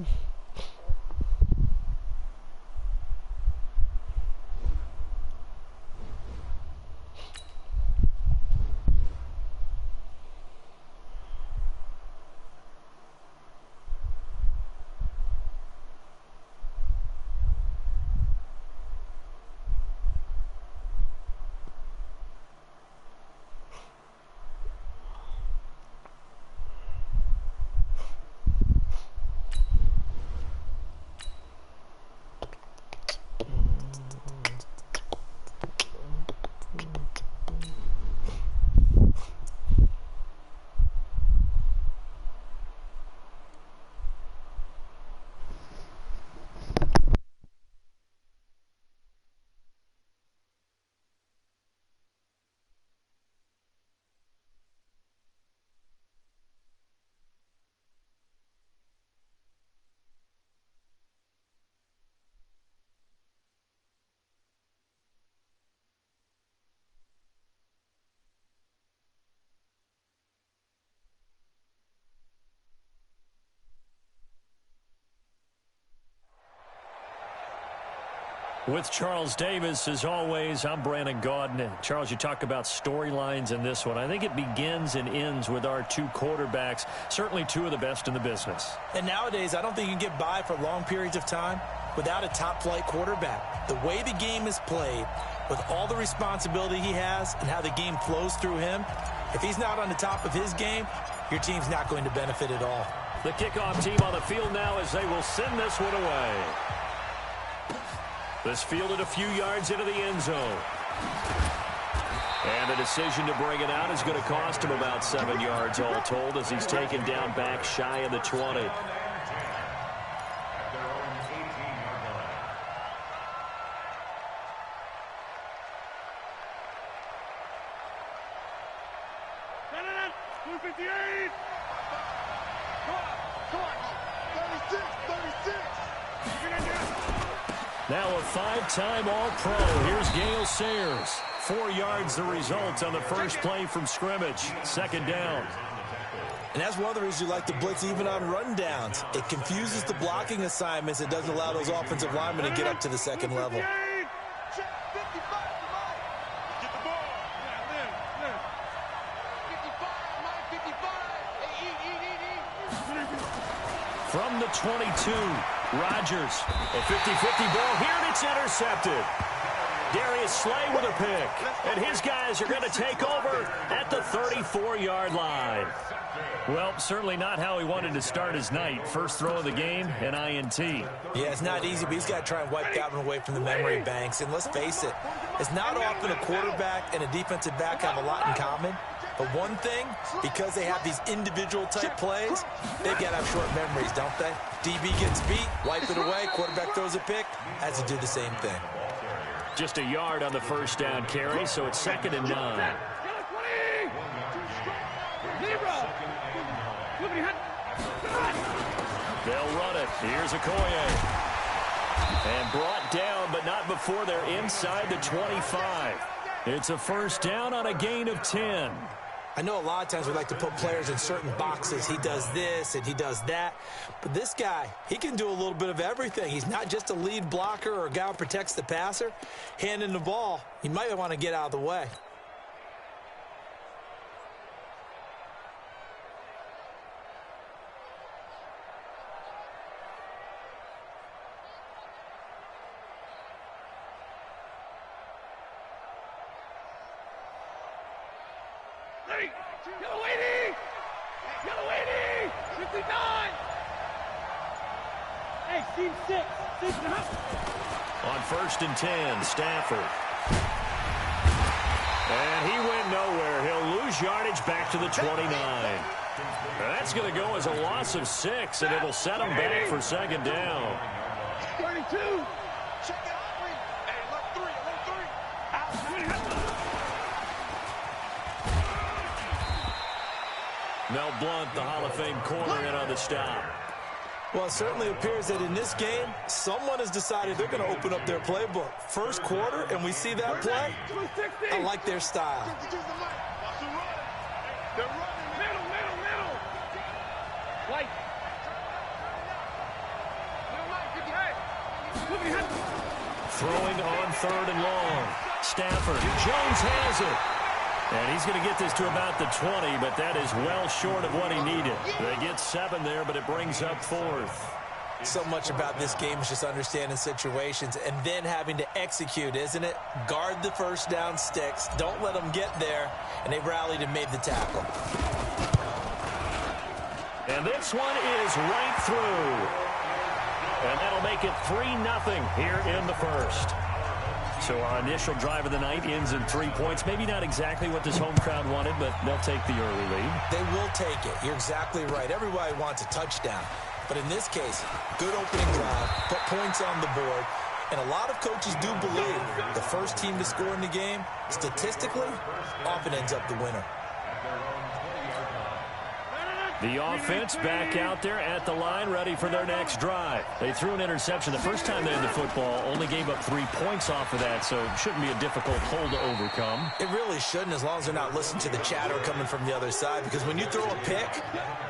With Charles Davis, as always, I'm Brandon Gaudin. Charles, you talk about storylines in this one. I think it begins and ends with our 2 quarterbacks, certainly 2 of the best in the business. And nowadays, I don't think you can get by for long periods of time without a top-flight quarterback. The way the game is played, with all the responsibility he has and how the game flows through him, if he's not on the top of his game, your team's not going to benefit at all. The kickoff team on the field now as they will send this one away. This fielded a few yards into the end zone. And the decision to bring it out is going to cost him about 7 yards all told as he's taken down back shy of the 20. Now a 5-time All-Pro. Here's Gale Sayers. 4 yards the result on the first play from scrimmage. 2nd down. And that's one of the reasons you like to blitz even on rundowns. It confuses the blocking assignments. It doesn't allow those offensive linemen to get up to the second level. From the 22, Rodgers, a 50-50 ball here, and it's intercepted. Darius Slay with a pick, and his guys are going to take over at the 34-yard line. Well, certainly not how he wanted to start his night. First throw of the game, an INT. Yeah, it's not easy, but he's got to try and wipe that one away from the memory banks. And let's face it, it's not often a quarterback and a defensive back have a lot in common. But one thing, because they have these individual type plays, they've got to have short memories, don't they? DB gets beat, wipe it away, quarterback throws a pick, has to do the same thing. Just a yard on the first down carry, so it's 2nd and 9. They'll run it. Here's Okoye. And brought down, but not before they're inside the 25. It's a first down on a gain of 10. I know a lot of times we like to put players in certain boxes. He does this and he does that. But this guy, he can do a little bit of everything. He's not just a lead blocker or a guy who protects the passer. Handing the ball, you might want to get out of the way. On first and 10, Stafford. And he went nowhere. He'll lose yardage back to the 29. That's going to go as a loss of 6, and it'll set him back for second down. 32. Check it out. Hey, left 3. Mel Blount, the Hall of Fame corner, in on the stop. Well, it certainly appears that in this game, someone has decided they're going to open up their playbook. First quarter, and we see that play. I like their style. They're running. Middle. White. Throwing on third and long. Stafford. Jones has it. And he's going to get this to about the 20, but that is well short of what he needed. They get 7 there, but it brings up 4th. So much about this game is just understanding situations and then having to execute, isn't it? Guard the first down sticks. Don't let them get there. And they rallied and made the tackle. And this one is right through. And that'll make it 3-0 here in the first. So our initial drive of the night ends in 3 points. Maybe not exactly what this home crowd wanted, but they'll take the early lead. They will take it. You're exactly right. Everybody wants a touchdown. But in this case, good opening drive, put points on the board. And a lot of coaches do believe the first team to score in the game, statistically, often ends up the winner. The offense back out there at the line, ready for their next drive. They threw an interception the first time they had the football, only gave up 3 points off of that, so it shouldn't be a difficult hole to overcome. It really shouldn't, as long as they're not listening to the chatter coming from the other side, because when you throw a pick,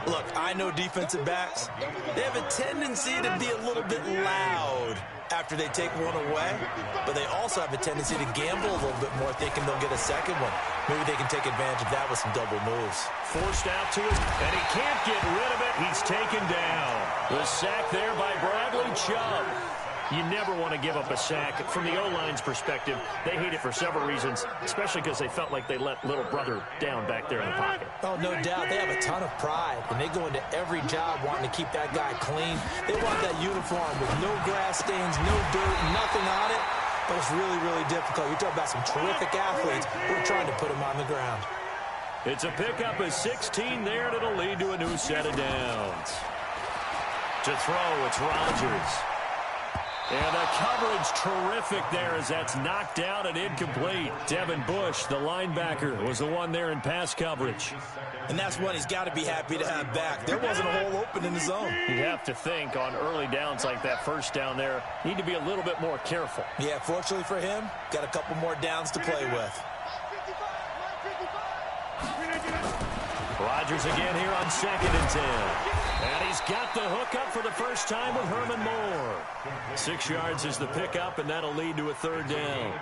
look, I know defensive backs, they have a tendency to be a little bit loud after they take one away, but they also have a tendency to gamble a little bit more, thinking they'll get a second one. Maybe they can take advantage of that with some double moves. Forced out to it, and he can't get rid of it. He's taken down. The sack there by Bradley Chubb. You never want to give up a sack. From the O-line's perspective, they hate it for several reasons, especially because they felt like they let little brother down back there in the pocket. Oh, no doubt. They have a ton of pride, and they go into every job wanting to keep that guy clean. They want that uniform with no grass stains, no dirt, nothing on it. But it's really, really difficult. You're talking about some terrific athletes. We're trying to put them on the ground. It's a pickup of 16 there, and it'll lead to a new set of downs. To throw, it's Rodgers. And the coverage terrific there as that's knocked down and incomplete. Devin Bush, the linebacker, was the one there in pass coverage. And that's one he's got to be happy to have back. There wasn't a hole open in the zone. You have to think on early downs like that first down there, need to be a little bit more careful. Yeah, fortunately for him, got a couple more downs to play with. Rodgers again here on 2nd and 10. And he's got the hook up for the first time with Herman Moore. 6 yards is the pickup, and that'll lead to a 3rd down.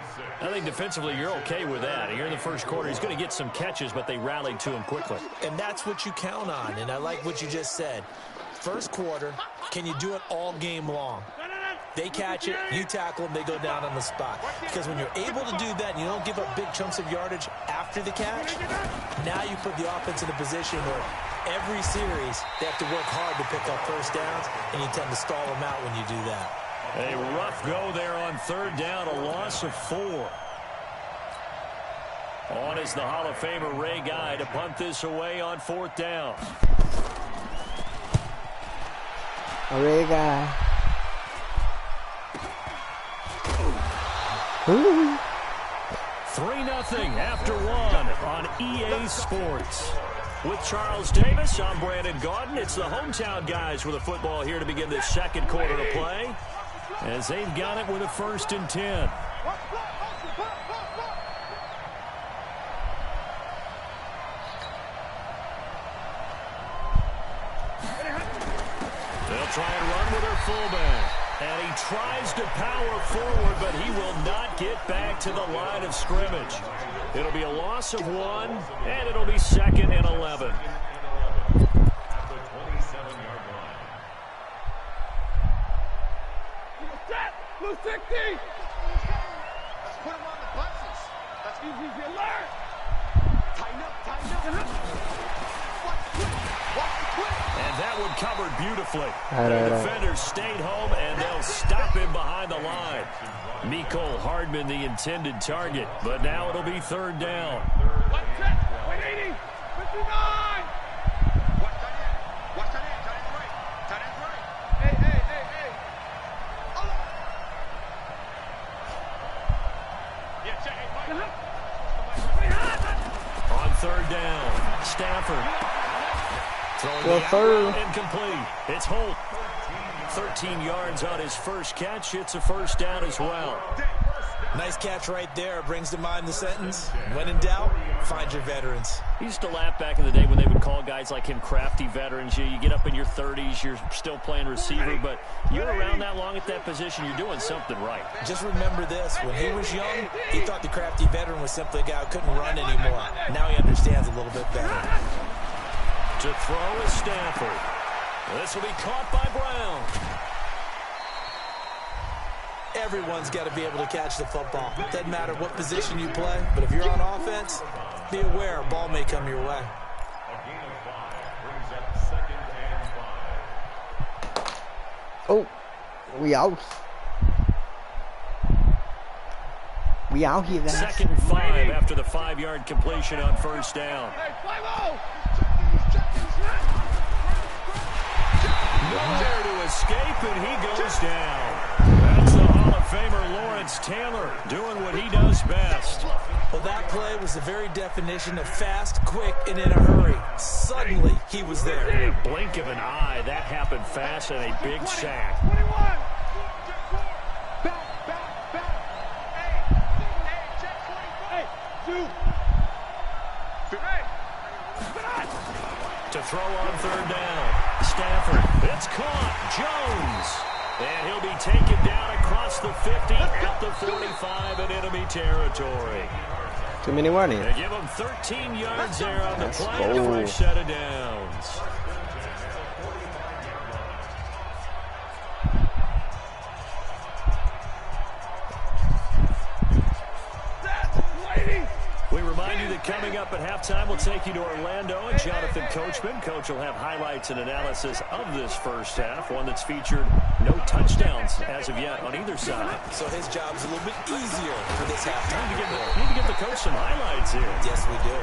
I think defensively you're okay with that. Here in the first quarter, he's going to get some catches, but they rallied to him quickly. And that's what you count on, and I like what you just said. First quarter, can you do it all game long? They catch it, you tackle them, they go down on the spot. Because when you're able to do that and you don't give up big chunks of yardage after the catch, now you put the offense in a position where every series they have to work hard to pick up first downs, and you tend to stall them out when you do that. A rough go there on 3rd down, a loss of 4. On is the Hall of Famer Ray Guy to punt this away on 4th down. Ray Guy. 3-0 after 1 on EA Sports. With Charles Davis, I'm Brandon Gaudin. It's the hometown guys with the football here to begin this second quarter of play. as they've got it with a 1st and 10. They'll try and run with their fullback. And he tries to power forward, but he will not get back to the line of scrimmage. It'll be a loss of 1, and it'll be 2nd and 11. At the 27-yard line. Blue 60! Let's put him on the buses. Let's Easy alert! tighten up, tighten up. Watch the quick. Watch the quick. And that one covered beautifully. Right, The right, right. defenders stayed home, and they'll stop him behind the line. Mecole Hardman, the intended target, but now it'll be 3rd down. One set! 180! 59! Watch tight end. Watch tight end. Tight end's right. Tight end's right. Hey, hey, hey, hey! Oh. Yeah, check. Hey, Mike. On 3rd down, Stafford. Throwing Well, the out third. route incomplete. It's Holt. 13 yards on his first catch. It's a 1st down as well. Nice catch right there. Brings to mind the sentence, when in doubt, find your veterans. He used to laugh back in the day when they would call guys like him crafty veterans. You get up in your 30s, you're still playing receiver, but you're around that long at that position, you're doing something right. Just remember this, when he was young, he thought the crafty veteran was simply a guy who couldn't run anymore. Now he understands a little bit better. To throw is Stafford. This will be caught by Brown. Everyone's got to be able to catch the football. Doesn't matter what position you play, but if you're on offense, be aware a ball may come your way. A gain of 5 brings up 2nd and 5. Oh, we out. We out here, guys. 2nd and 5 after the 5-yard completion on 1st down. Hey, 5-0! Nowhere to escape, and he goes down. That's the Hall of Famer Lawrence Taylor doing what he does best. Well, that play was the very definition of fast, quick, and in a hurry. Suddenly, he was there. In a blink of an eye, that happened fast and a big sack. 21! Back. Hey, check 24. Hey, 2! To throw on 3rd down. Stafford. It's caught. Jones. And he'll be taken down across the 50 at the 45 in enemy territory. Too many warnings. They give him 13 yards there on the Let's play and a go. fresh set of downs. We remind you that coming up at halftime, we'll take you to Orlando and Jonathan Coachman. Coach will have highlights and analysis of this first half, one that's featured no touchdowns as of yet on either side. So his job's a little bit easier for this halftime. Need to give the coach some highlights here. Yes, we do.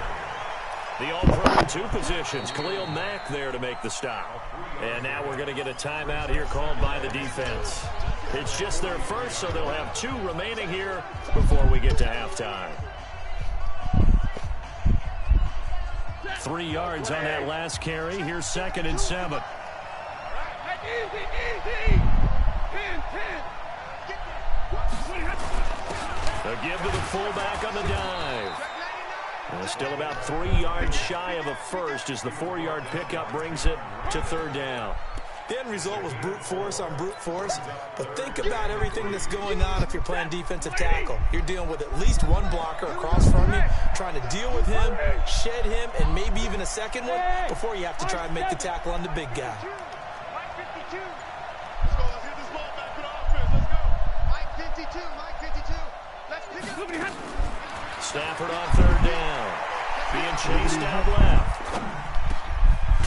The All-Pro in 2 positions. Khalil Mack there to make the stop. And now we're going to get a timeout here called by the defense. It's just their first, so they'll have 2 remaining here before we get to halftime. 3 yards on that last carry. Here's 2nd and 7. Easy! 10! A give to the fullback on the dive. And still about 3 yards shy of a first as the 4-yard pickup brings it to 3rd down. The end result was brute force on brute force, but think about everything that's going on if you're playing defensive tackle. You're dealing with at least one blocker across from you, trying to deal with him, shed him, and maybe even a second one before you have to try and make the tackle on the big guy. Mike 52. Let's go. Let's get this ball back to the offense. Let's go. Mike 52. Mike 52. Let's pick it up. Stafford on 3rd down. Being chased out left.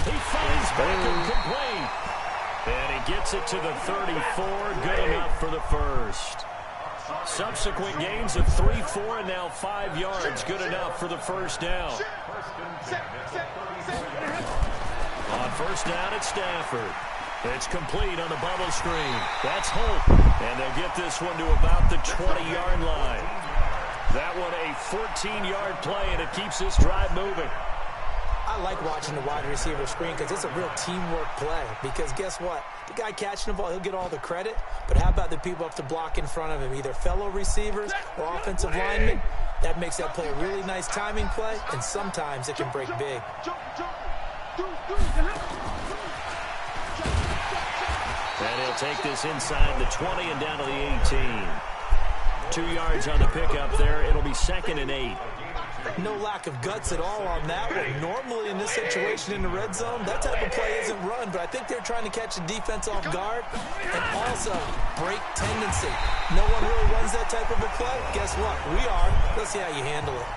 He finds Beckham complete. And he gets it to the 34. Good enough for the first. Subsequent gains of 3, 4, and now 5 yards. Good enough for the 1st down. On 1st down, it's Stafford. It's complete on the bubble screen. That's Holt. And they'll get this one to about the 20-yard line. That one a 14-yard play, and it keeps this drive moving. I I like watching the wide receiver screen because it's a real teamwork play. Because guess what? The guy catching the ball, he'll get all the credit. But how about the people up to block in front of him, either fellow receivers or offensive linemen? That makes that play a really nice timing play, and sometimes it can break big. And he'll take this inside the 20 and down to the 18. 2 yards on the pickup there. It'll be 2nd and 8. No lack of guts at all on that one. Normally in this situation in the red zone, that type of play isn't run, but I think they're trying to catch the defense off guard and also break tendency. No one really runs that type of a play. Guess what? We are. Let's see how you handle it.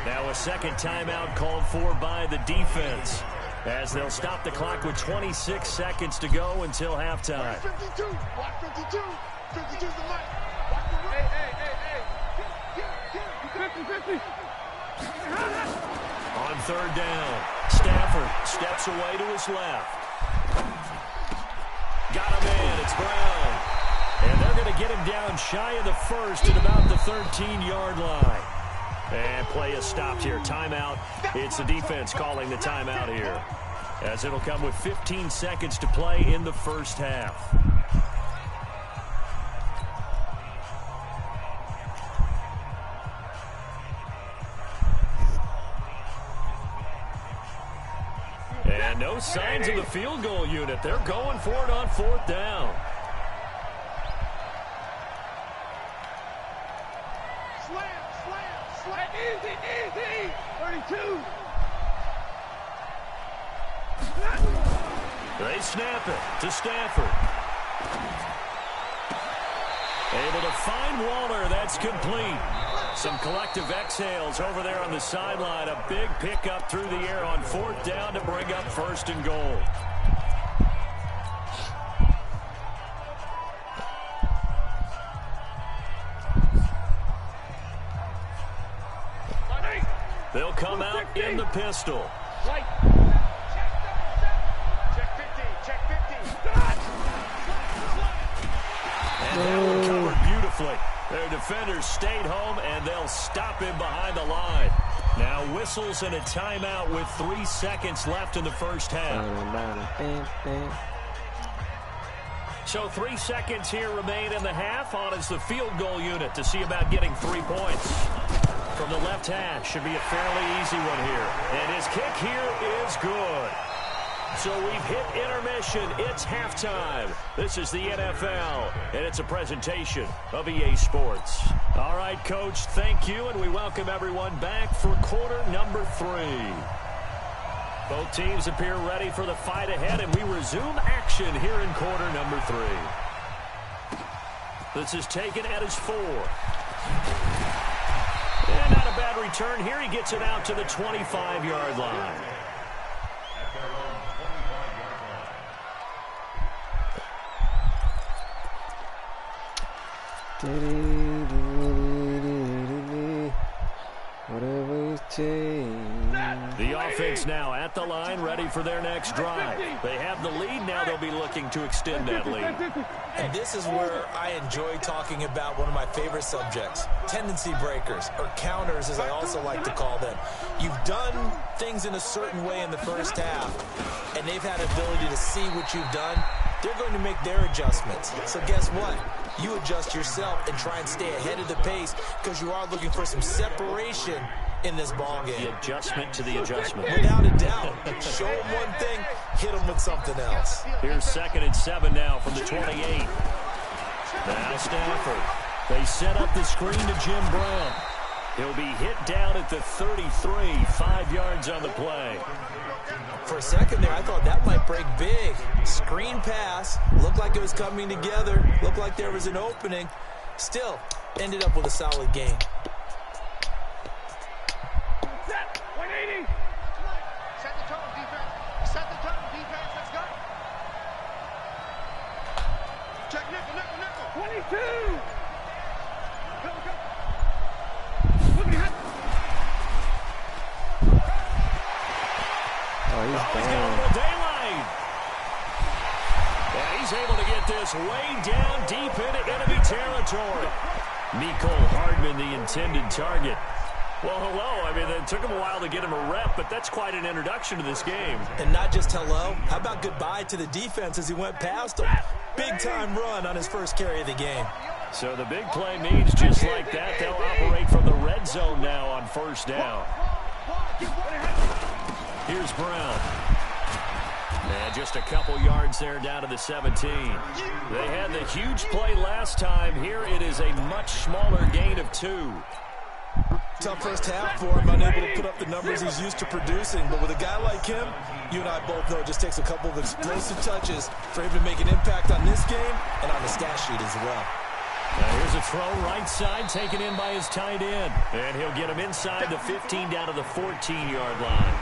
Now a second timeout called for by the defense, as they'll stop the clock with 26 seconds to go until halftime. 52. Block 52. 52's the mic. Hey. 50. On 3rd down, Stafford steps away to his left. Got him in. It's Brown. And they're going to get him down shy of the 1st at about the 13-yard line. And play is stopped here. Timeout. It's the defense calling the timeout here, as it'll come with 15 seconds to play in the first half. And no signs of the field goal unit. They're going for it on 4th down. Slam. Easy. 32. They snap it to Stafford. Able to find Waller. That's complete. Some collective exhales over there on the sideline. A big pickup through the air on 4th down to bring up 1st and goal. They'll come out in the pistol. Check 50. And that one covered beautifully. Their defenders stayed home, and they'll stop him behind the line. Now whistles and a timeout with 3 seconds left in the first half. So 3 seconds here remain in the half. On is the field goal unit to see about getting 3 points. From the left hash, should be a fairly easy one here. And his kick here is good. So we've hit intermission. It's halftime. This is the NFL, and it's a presentation of EA Sports. All right, Coach, thank you, and we welcome everyone back for quarter number 3. Both teams appear ready for the fight ahead, and we resume action here in quarter number 3. This is taken at his 4. And not a bad return here. He gets it out to the 25-yard line. The offense now at the line, ready for their next drive. They have the lead. Now they'll be looking to extend that lead. And this is where I enjoy talking about one of my favorite subjects, tendency breakers, or counters as I also like to call them. You've done things in a certain way in the first half, and they've had ability to see what you've done. They're going to make their adjustments. So guess what? You adjust yourself and try and stay ahead of the pace because you are looking for some separation in this ball game. The adjustment to the adjustment. Without a doubt. Show them one thing, hit them with something else. Here's 2nd and 7 now from the 28. Now Stafford. They set up the screen to Jim Brown. He'll be hit down at the 33, 5 yards on the play. For a second there, I thought that might break big. Screen pass. Looked like it was coming together. Looked like there was an opening. Still, ended up with a solid game. Set. 180. Set the tone, defense. Set the tone, defense. Let's go. Check nickel. 22. Go. He's got a little daylight. And he's able to get this way down deep into enemy territory. Mecole Hardman, the intended target. Well, hello. I mean, it took him a while to get him a rep, but that's quite an introduction to this game. And not just hello. How about goodbye to the defense as he went past him? Big-time run on his first carry of the game. So the big play means just like that, they'll operate from the red zone now on first down. Here's Brown. And just a couple yards there down to the 17. They had the huge play last time. Here it is a much smaller gain of 2. Tough first half for him, unable to put up the numbers he's used to producing. But with a guy like him, you and I both know it just takes a couple of explosive touches for him to make an impact on this game and on the stat sheet as well. Now here's a throw right side taken in by his tight end. And he'll get him inside the 15 down to the 14-yard line.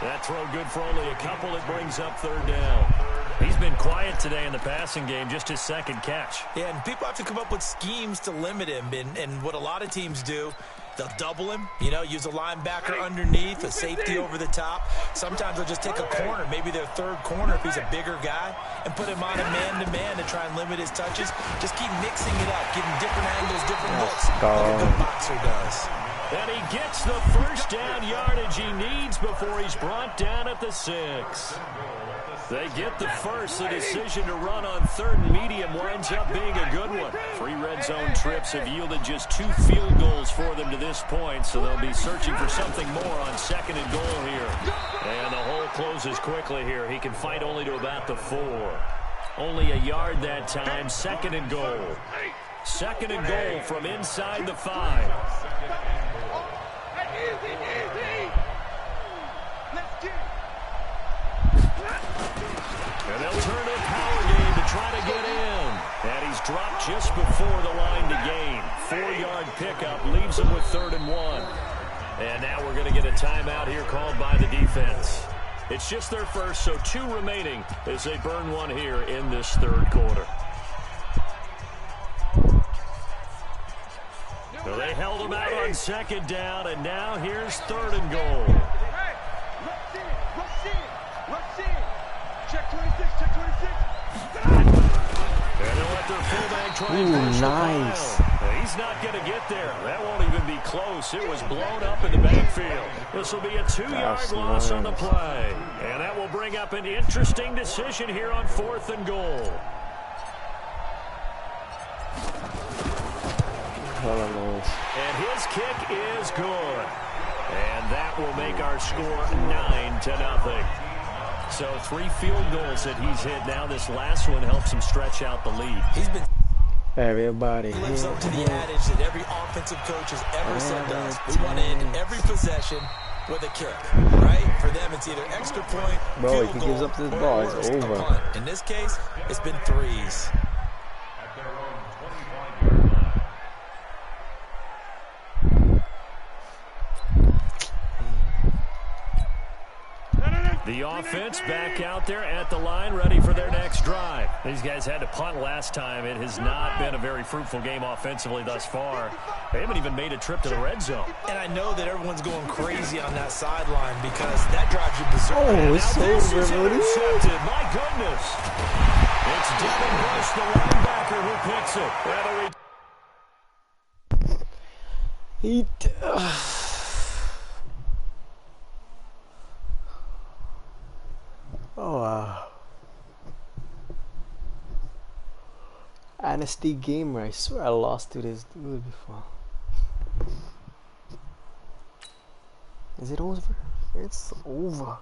That throw good for only a couple. It brings up third down. He's been quiet today in the passing game, just his second catch. Yeah, and people have to come up with schemes to limit him. And what a lot of teams do, they'll double him, use a linebacker underneath, a safety over the top. Sometimes they'll just take a corner, maybe their third corner if he's a bigger guy, and put him on a man-to-man to try and limit his touches. Just keep mixing it up, giving different angles, different looks, like a good boxer does. And he gets the first down yardage he needs before he's brought down at the 6. They get the first. The decision to run on third and medium winds up being a good one. 3 red zone trips have yielded just 2 field goals for them to this point, so they'll be searching for something more on second and goal here. And the hole closes quickly here. He can fight only to about the 4. Only a yard that time. Second and goal. Second and goal from inside the 5. And they'll turn to a power game to try to get in. And he's dropped just before the line to gain. 4-yard pickup leaves him with 3rd and 1. And now we're going to get a timeout here called by the defense. It's just their first, so 2 remaining as they burn one here in this third quarter. So they held him out on second down, and now here's 3rd and goal. Check 26, check 26. And they'll let their fullback try and push nice. the pile. He's not going to get there. That won't even be close. It was blown up in the backfield. This will be a 2-yard loss on the play. And that will bring up an interesting decision here on 4th and goal. And his kick is good. And that will make our score 9-0. So 3 field goals that he's hit now. This last one helps him stretch out the lead. He's been Everybody lives up to the adage that every offensive coach has ever said to us. We want to end every possession with a kick, right? For them, it's either extra point, Bro, field if he goal, gives up this or ball, it's worse, a over. punt. In this case, it's been 3s. At their own 25-yard line. The offense back out there at the line, ready for their next drive. These guys had to punt last time. It has not been a very fruitful game offensively thus far. They haven't even made a trip to the red zone. And I know that everyone's going crazy on that sideline because that drives you berserk. Oh, it's Now this is over, buddy. intercepted. My goodness. It's Devin Bush, the linebacker, who picks it. Oh, wow. Honesty gamer, I swear I lost to this dude before. Is it over? It's over.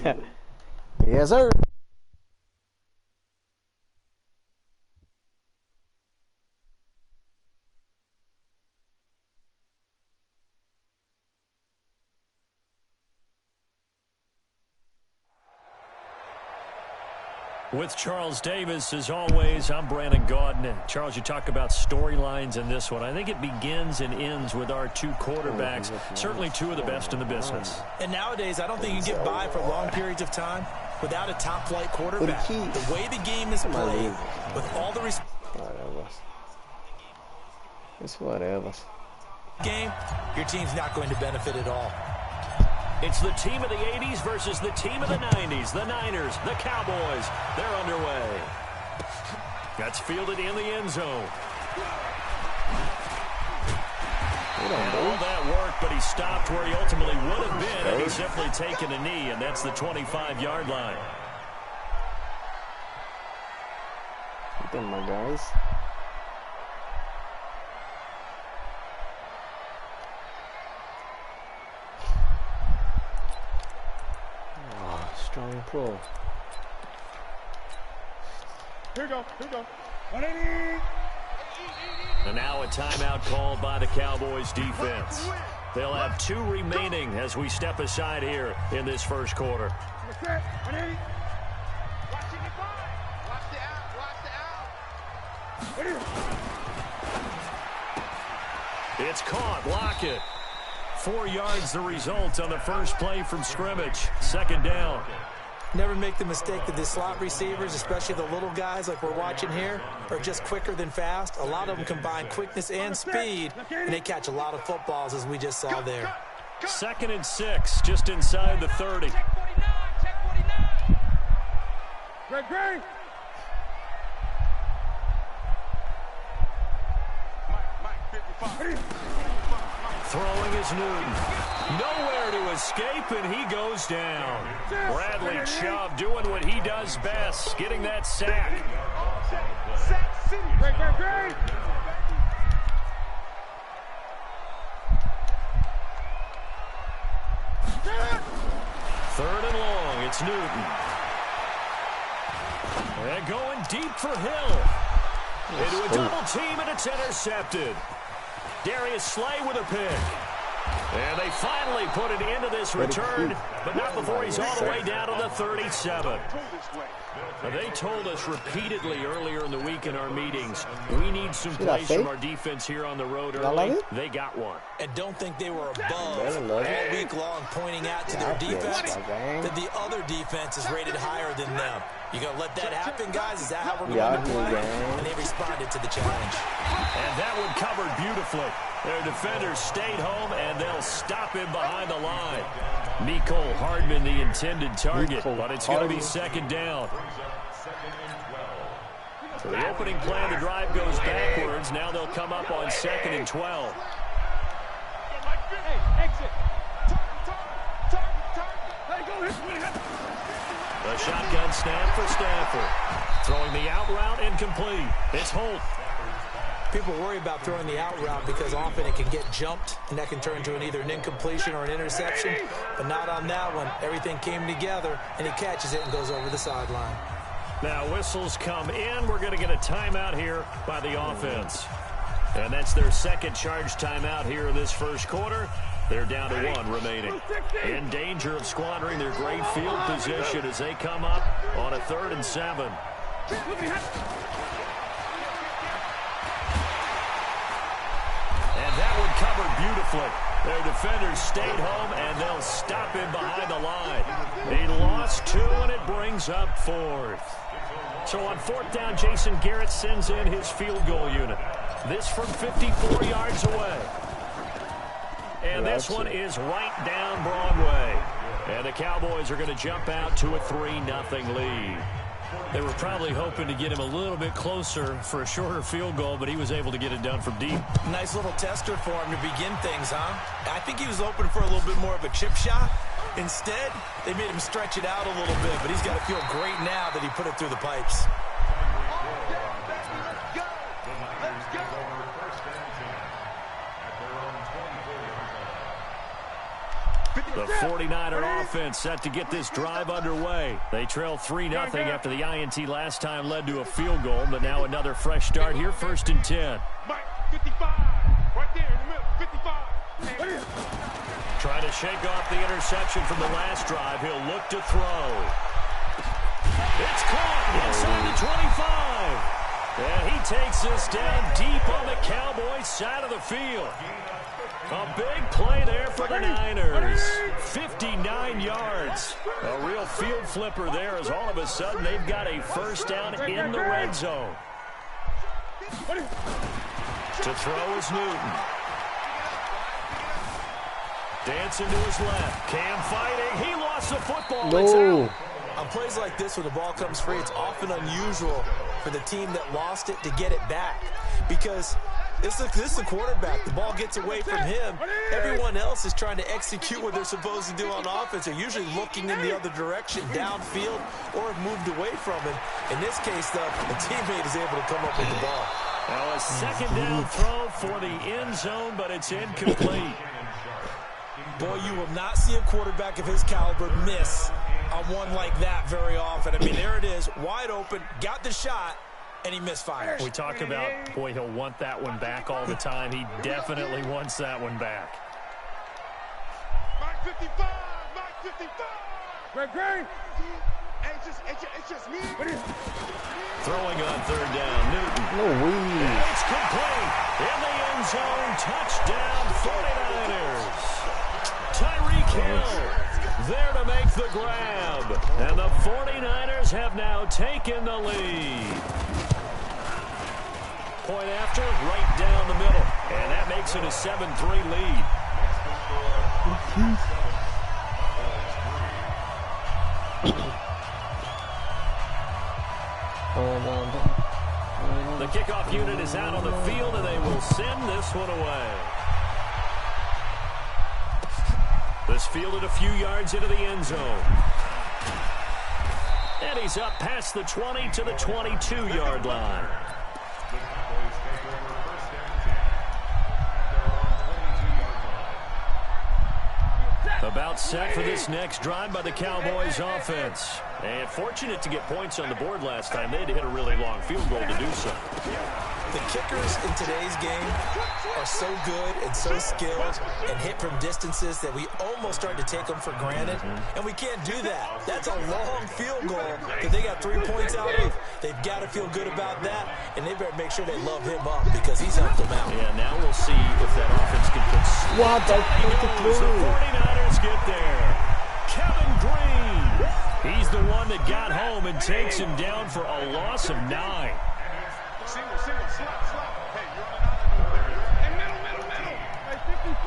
Yes, sir. With Charles Davis, as always, I'm Brandon Gaudin. Charles, you talk about storylines in this one. I think it begins and ends with our two quarterbacks, certainly two of the best in the business. And nowadays, I don't think you can get by for long periods of time without a top-flight quarterback. The way the game is played, with all the Whatever. It's whatever. Game, your team's not going to benefit at all. It's the team of the 80s versus the team of the 90s. The Niners, the Cowboys, they're underway. That's fielded in the end zone. And all that work, but he stopped where he ultimately would have been had he simply taken a knee, and that's the 25-yard line. Look at my guys. Strong pro. Here we go. 180. And now a timeout called by the Cowboys defense. They'll have 2 remaining as we step aside here in this first quarter. 180. Watch the out. It's caught. Block it. 4 yards the result on the first play from scrimmage. Second down. Never make the mistake that the slot receivers, especially the little guys like we're watching here, are just quicker than fast. A lot of them combine quickness and speed, and they catch a lot of footballs, as we just saw there. 2nd and 6, just inside the 30. Check 49. Greg. Mike, 55. Throwing is Newton. Nowhere to escape, and he goes down. Bradley Chubb doing what he does best, getting that sack. Sack City. Greg. 3rd and long, it's Newton. They're going deep for Hill. Into a double team, and it's intercepted. Darius Slay with a pick. And they finally put an end to this return, but not before he's all the way down to the 37. Now, they told us repeatedly earlier in the week in our meetings, we need some plays from our defense here on the road early. They got one. And don't think they were above all week long pointing out to their defense that the other defense is rated higher than them. You going to let that happen, guys? Is that how we're going to play? And they responded to the challenge. And that one covered beautifully. Their defenders stayed home, and they'll stop him behind the line. Mecole Hardman, the intended target, but it's going to be second down. So the opening play of the drive goes backwards. Now they'll come up on 2nd and 12. Hey, exit. Target. The shotgun snap for Stafford. Throwing the out route incomplete. It's Holt. People worry about throwing the out route because often it can get jumped, and that can turn into either an incompletion or an interception. But not on that one. Everything came together, and he catches it and goes over the sideline. Now whistles come in. We're going to get a timeout here by the offense. And that's their second charge timeout here in this first quarter. They're down to 1 remaining. In danger of squandering their great field position as they come up on a 3rd and 7. And that one covered beautifully. Their defenders stayed home, and they'll stop him behind the line. They lost 2, and it brings up 4th. So on 4th down, Jason Garrett sends in his field goal unit. This from 54 yards away. And this one is right down Broadway. And the Cowboys are going to jump out to a 3-0 lead. They were probably hoping to get him a little bit closer for a shorter field goal, but he was able to get it done from deep. Nice little tester for him to begin things, huh? I think he was open for a little bit more of a chip shot. Instead, they made him stretch it out a little bit, but he's got to feel great now that he put it through the pipes. The 49er offense set to get this drive underway. They trail 3-0 after the INT last time led to a field goal, but now another fresh start here, 1st and 10. Mike, 55. Right there in the middle, 55. Trying to shake off the interception from the last drive. He'll look to throw. It's caught inside the 25. And he takes this down deep on the Cowboys' side of the field. A big play there for the Niners. 59 yards. A real field flipper there as all of a sudden they've got a first down in the red zone. To throw is Newton. Dancing to his left. Cam fighting. He lost the football. No. It's out. On plays like this where the ball comes free, it's often unusual for the team that lost it to get it back. Because this is the quarterback. The ball gets away from him. Everyone else is trying to execute what they're supposed to do on offense. They're usually looking in the other direction, downfield, or have moved away from him. In this case, though, the teammate is able to come up with the ball. Now a second down throw for the end zone, but it's incomplete. Boy, you will not see a quarterback of his caliber miss on one like that very often. I mean, there it is, wide open, got the shot, and he misfires. We talk about, boy, he'll want that one back all the time. He definitely wants that one back. Mike 55, Mike 55. Greg. Hey, it's just me. Throwing on 3rd down, Newton. No way. And it's complete. In the end zone, touchdown 49ers. Tyreek Hill there to make the grab. And the 49ers have now taken the lead. Point after, right down the middle. And that makes it a 7-3 lead. The kickoff unit is out on the field, and they will send this one away. This fielded a few yards into the end zone. And he's up past the 20 to the 22-yard line. The Cowboys take over 1st and 10. They're on 22-yard line. About set for this next drive by the Cowboys offense. And fortunate to get points on the board last time. They had to hit a really long field goal to do so. The kickers in today's game are so good and so skilled and hit from distances that we almost start to take them for granted, and we can't do that. That's a long field goal that they got 3 points out of. They've got to feel good about that, and they better make sure they love him up because he's helped them out. Yeah, now we'll see if that offense can put... What? I put it The through. 49ers get there. Kevin Green. He's the one that got home and takes him down for a loss of 9. Single, slap. Hey, you're on an island. Hey, middle. Hey, 54.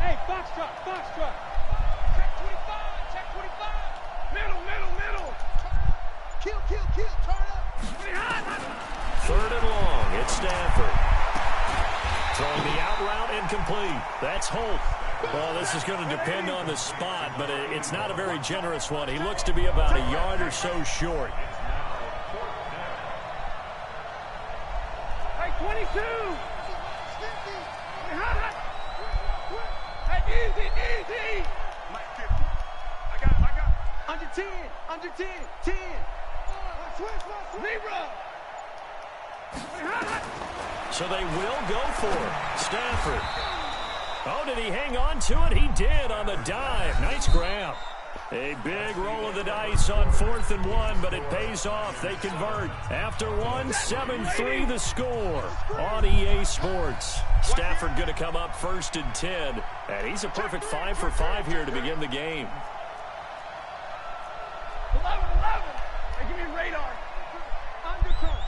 Hey, box truck. Check 25. Middle. Kill. Turn up. 3rd and long. It's Stafford. Throwing the out route incomplete. That's Holt. Well, this is going to depend on the spot, but it's not a very generous one. He looks to be about a yard or so short. Hey, 22. Hey, easy. Mike 50. I got it. Under 10. 10. Zebra. So they will go for it. Stafford. Oh, did he hang on to it? He did on the dive. Nice grab. A big roll of the dice on 4th and 1, but it pays off. They convert. After one, 7-3 the score on EA Sports. Stafford going to come up 1st and 10, and he's a perfect 5 for 5 here to begin the game. 11. Hey, give me radar. Undercut.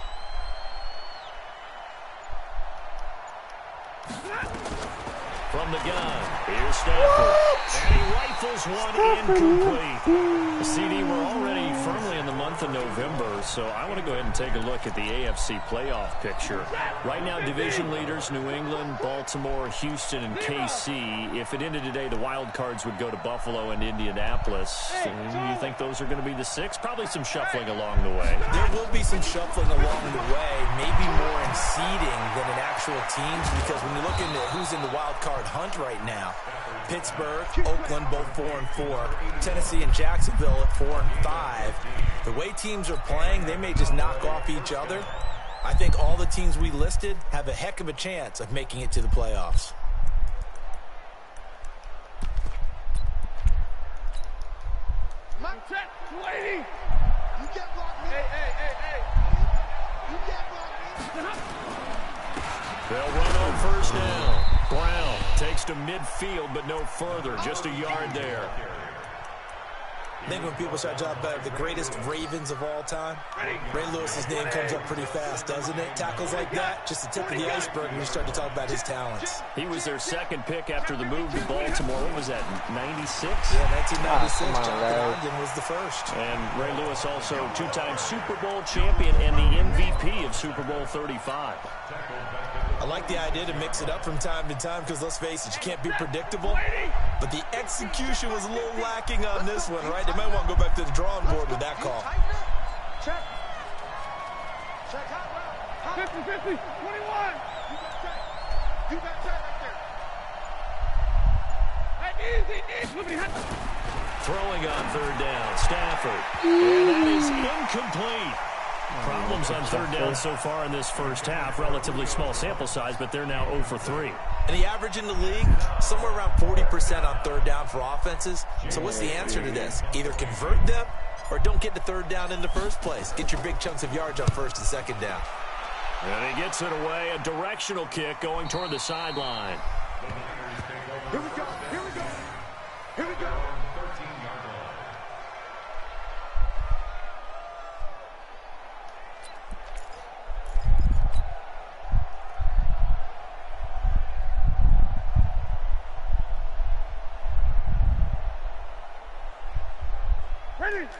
From the gun, Here's Stafford, and he rifles one incomplete. The CD, we're already firmly in the month of November, so I want to go ahead and take a look at the AFC playoff picture. Right now, division leaders, New England, Baltimore, Houston, and KC. If it ended today, the wild cards would go to Buffalo and Indianapolis. You think those are going to be the 6? Probably some shuffling along the way. There will be some shuffling along the way, maybe more in seeding than in actual teams, because when you look into who's in the wild card hunt right now, Pittsburgh, Oakland, both 4-4. Tennessee and Jacksonville at 4-5. The way teams are playing, they may just knock off each other. I think all the teams we listed have a heck of a chance of making it to the playoffs. Check, 280. You can't block me. Hey. You can't block me. They'll run on first down. Brown takes to midfield, but no further. Just a yard there. I think when people start talking about the greatest Ravens of all time, Ray Lewis's name comes up pretty fast, doesn't it? Tackles like that, just the tip of the iceberg when you start to talk about his talents. He was their second pick after the move to Baltimore. What was that, 96? Yeah, 1996. Come on, Jonathan Ray. Ogden was the first. And Ray Lewis also two-time Super Bowl champion and the MVP of Super Bowl 35. I like the idea to mix it up from time to time because, let's face it, you can't be predictable. But the execution was a little lacking on this one, right? They might want to go back to the drawing board with that call. Check. Check out. 50, 21. You got check. You got check right there. Hey, easy. Throwing on third down, Stafford. And that is incomplete. Problems on third down so far in this first half. Relatively small sample size, but they're now 0 for 3. And the average in the league, somewhere around 40% on third down for offenses. So what's the answer to this? Either convert them or don't get the third down in the first place. Get your big chunks of yards on first and second down. And he gets it away. A directional kick going toward the sideline. Here we go. Here we go.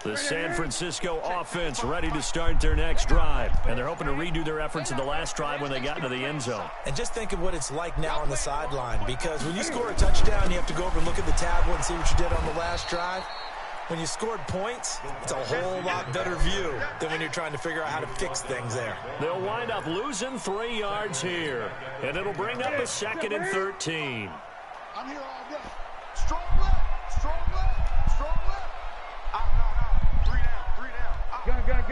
The San Francisco offense ready to start their next drive. And they're hoping to redo their efforts in the last drive when they got into the end zone. And just think of what it's like now on the sideline, because when you score a touchdown, you have to go over and look at the tablet and see what you did on the last drive. When you scored points, it's a whole lot better view than when you're trying to figure out how to fix things there. They'll wind up losing 3 yards here. And it'll bring up a 2nd and 13. I'm here all day. Strong left. Strong left. Strong left. Out. 3 down. Out. Gun. Check.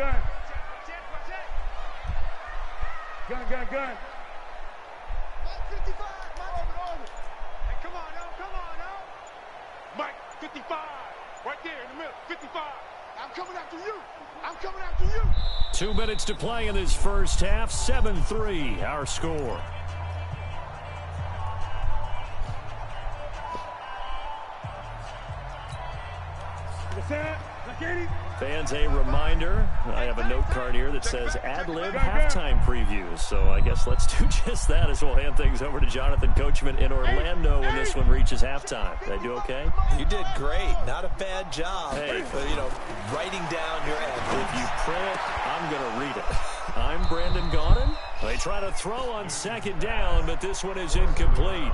Gun. Mike 55. Mike over. Hey, come on now. Mike 55. Right there in the middle. 55. I'm coming after you. 2 minutes to play in this first half. 7-3, our score. Fans, a reminder, I have a note card here that says ad-lib halftime previews. So I guess let's do just that as we'll hand things over to Jonathan Coachman in Orlando when this one reaches halftime. Did I do okay? You did great. Not a bad job. Hey. Writing down your ad. If you print it, I'm going to read it. I'm Brandon Gaudin. They try to throw on second down, but this one is incomplete.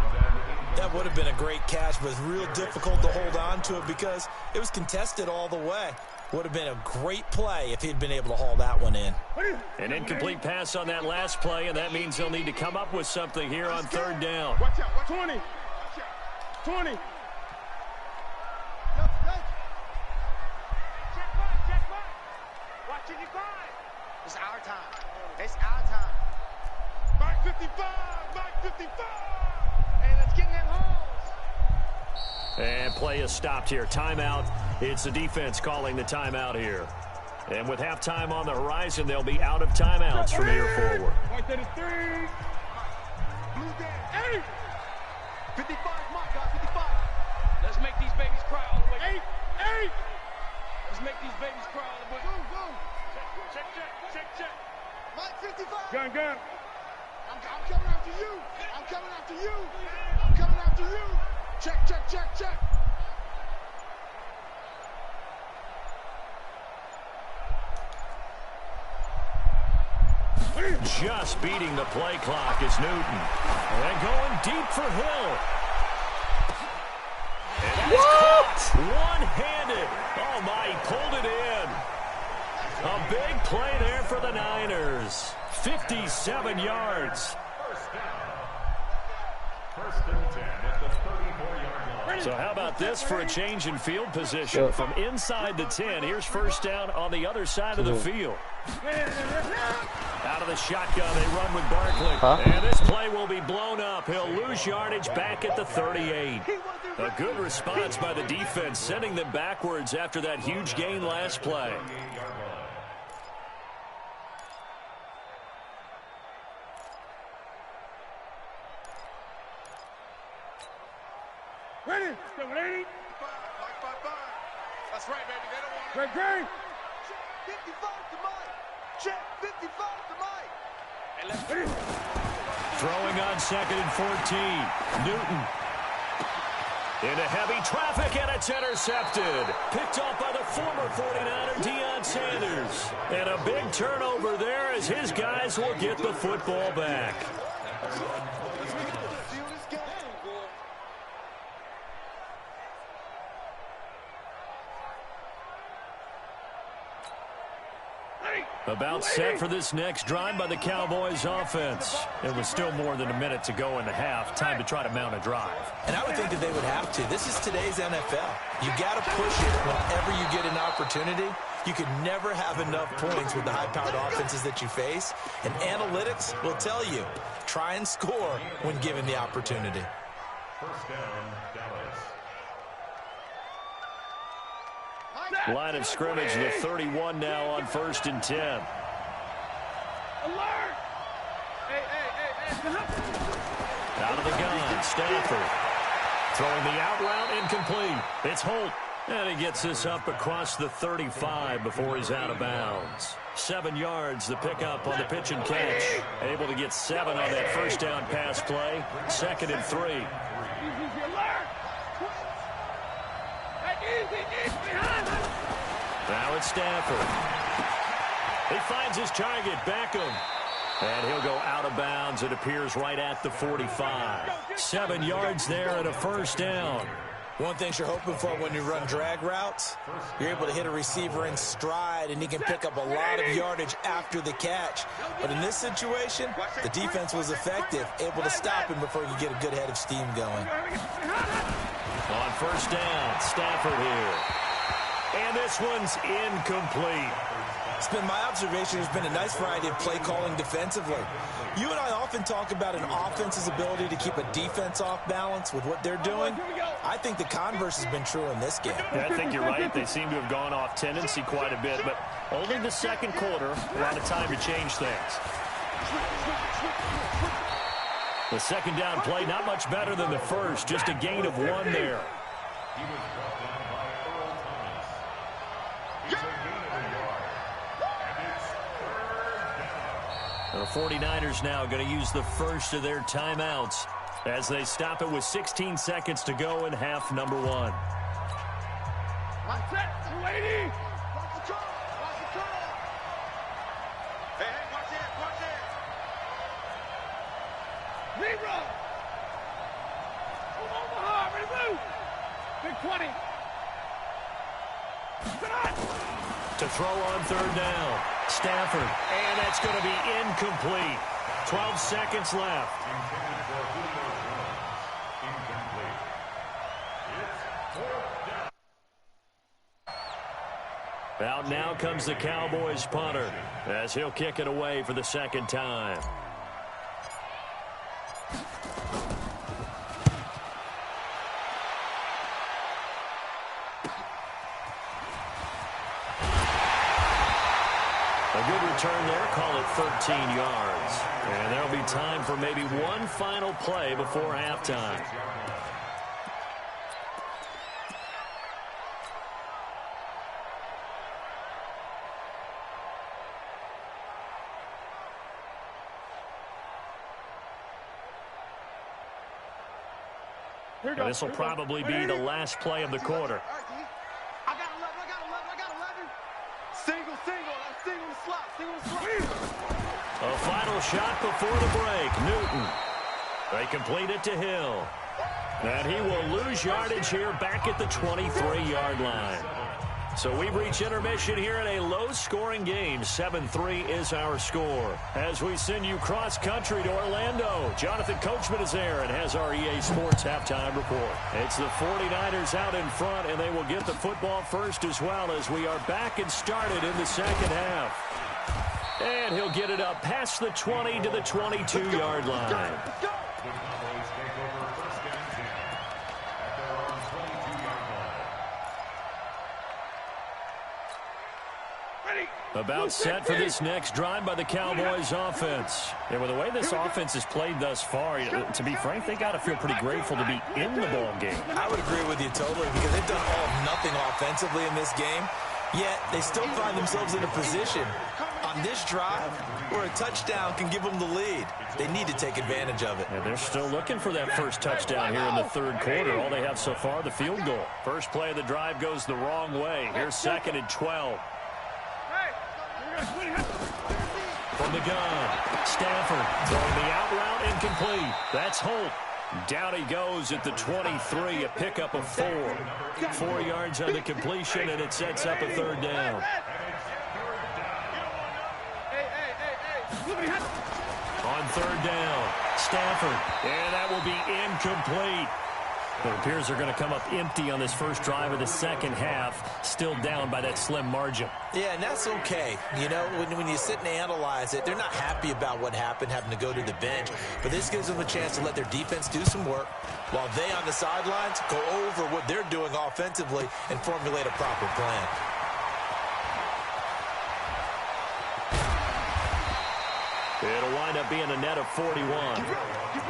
That would have been a great catch, but it's real difficult to hold on to it because it was contested all the way. Would have been a great play if he'd been able to haul that one in. An incomplete pass on that last play, and that means they'll need to come up with something here on third down. Watch out. 20. 20. Check. Watch it, you find. It's our time. Mike 55. Hey, let's get in them holes. And play is stopped here. Timeout. It's the defense calling the timeout here. And with halftime on the horizon, they'll be out of timeouts from here forward. White 33. Blue down. 8. 55, Mike, 55. Let's make these babies cry all the way. 8. Let's make these babies cry all the way. Go. Check. Mike 55. Gun. I'm coming after you. Check, check, check, check. Just beating the play clock is Newton. And going deep for Hill. And that is caught one-handed. Oh, my, he pulled it in. A big play there for the Niners. 57 yards. First and 10 at the 34-yard line. So how about this for a change in field position? From inside the 10, here's first down on the other side of the field. Out of the shotgun, they run with Barkley. And this play will be blown up. He'll lose yardage back at the 38. A good response by the defense, sending them backwards after that huge gain last play. Ready? 780. That's right, baby. They don't want Red green. Check 55 to Mike. Check 55 to Mike. Hey, let's ready. Throwing on 2nd and 14. Newton. Into heavy traffic, and it's intercepted. Picked off by the former 49er, Deion Sanders. And a big turnover there as his guys will get the football back. About set for this next drive by the Cowboys offense. It was still more than a minute to go in the half. Time to try to mount a drive. And I would think that they would have to. This is today's NFL. You got to push it whenever you get an opportunity. You can never have enough points with the high-powered offenses that you face. And analytics will tell you, try and score when given the opportunity. First down, Dallas. Line of scrimmage, the 31 now on 1st and 10. Alert! Hey. Out of the gun, Stafford. Throwing the out route, incomplete. It's Holt. And he gets this up across the 35 before he's out of bounds. 7 yards, the pickup on the pitch and catch. Able to get 7 on that first down pass play. 2nd and 3. Easy, alert! Easy, behind us! Now it's Stafford. He finds his target, Beckham. And he'll go out of bounds. It appears right at the 45. 7 yards there and a first down. One thing you're hoping for when you run drag routes, you're able to hit a receiver in stride, and he can pick up a lot of yardage after the catch. But in this situation, the defense was effective, able to stop him before you get a good head of steam going. On first down, Stafford here. And this one's incomplete. It's been my observation there's been a nice variety of play calling defensively. You and I often talk about an offense's ability to keep a defense off balance with what they're doing. I think the converse has been true in this game. Yeah, I think you're right. They seem to have gone off tendency quite a bit, but only the second quarter, a lot of time to change things. The second down play, not much better than the first, just a gain of 1 there. He was brought down by Earl Thomas. It's a gain of a yard. And it's third down. The 49ers now going to use the first of their timeouts as they stop it with 16 seconds to go in half number 1. My set, 280! Watch the curl. Watch the curl. Hey, watch it. Watch it. Zero! Omaha, ready, move! Big 20. To throw on third down, Stafford, and that's going to be incomplete. 12 seconds left. Intended for Julio Jones. Incomplete. It's fourth down. Out now comes the Cowboys punter as he'll kick it away for the second time. A good return there, call it 13 yards. And there'll be time for maybe one final play before halftime. And this will probably be the last play of the quarter. I got 11. Single the slot. A final shot before the break. Newton. They complete it to Hill. And he will lose yardage here back at the 23-yard line. So we've reached intermission here in a low-scoring game. 7-3 is our score. As we send you cross-country to Orlando, Jonathan Coachman is there and has our EA Sports halftime report. It's the 49ers out in front, and they will get the football first as well as we are back and started in the second half. And he'll get it up past the 20 to the 22-yard line. The Cowboys take over first and 10 at their own 22-yard line. About set for this next drive by the Cowboys offense. And with the way this offense has played thus far, to be frank, they got to feel pretty grateful to be in the ball game. I would agree with you totally because they've done all or nothing offensively in this game, yet they still find themselves in a position on this drive where a touchdown can give them the lead. They need to take advantage of it. And they're still looking for that first touchdown here in the third quarter. All they have so far, the field goal. First play of the drive goes the wrong way. Here's 2nd and 12. From the gun, Stafford throwing the out route incomplete. That's Holt. Down he goes at the 23, a pickup of 4. 4 yards on the completion, and it sets up a third down. On third down, Stafford, and that will be incomplete. It appears they're going to come up empty on this first drive of the second half, still down by that slim margin. Yeah, and that's okay. You know, when you sit and analyze it, they're not happy about what happened, having to go to the bench. But this gives them a chance to let their defense do some work while they on the sidelines go over what they're doing offensively and formulate a proper plan. It'll wind up being a net of 41.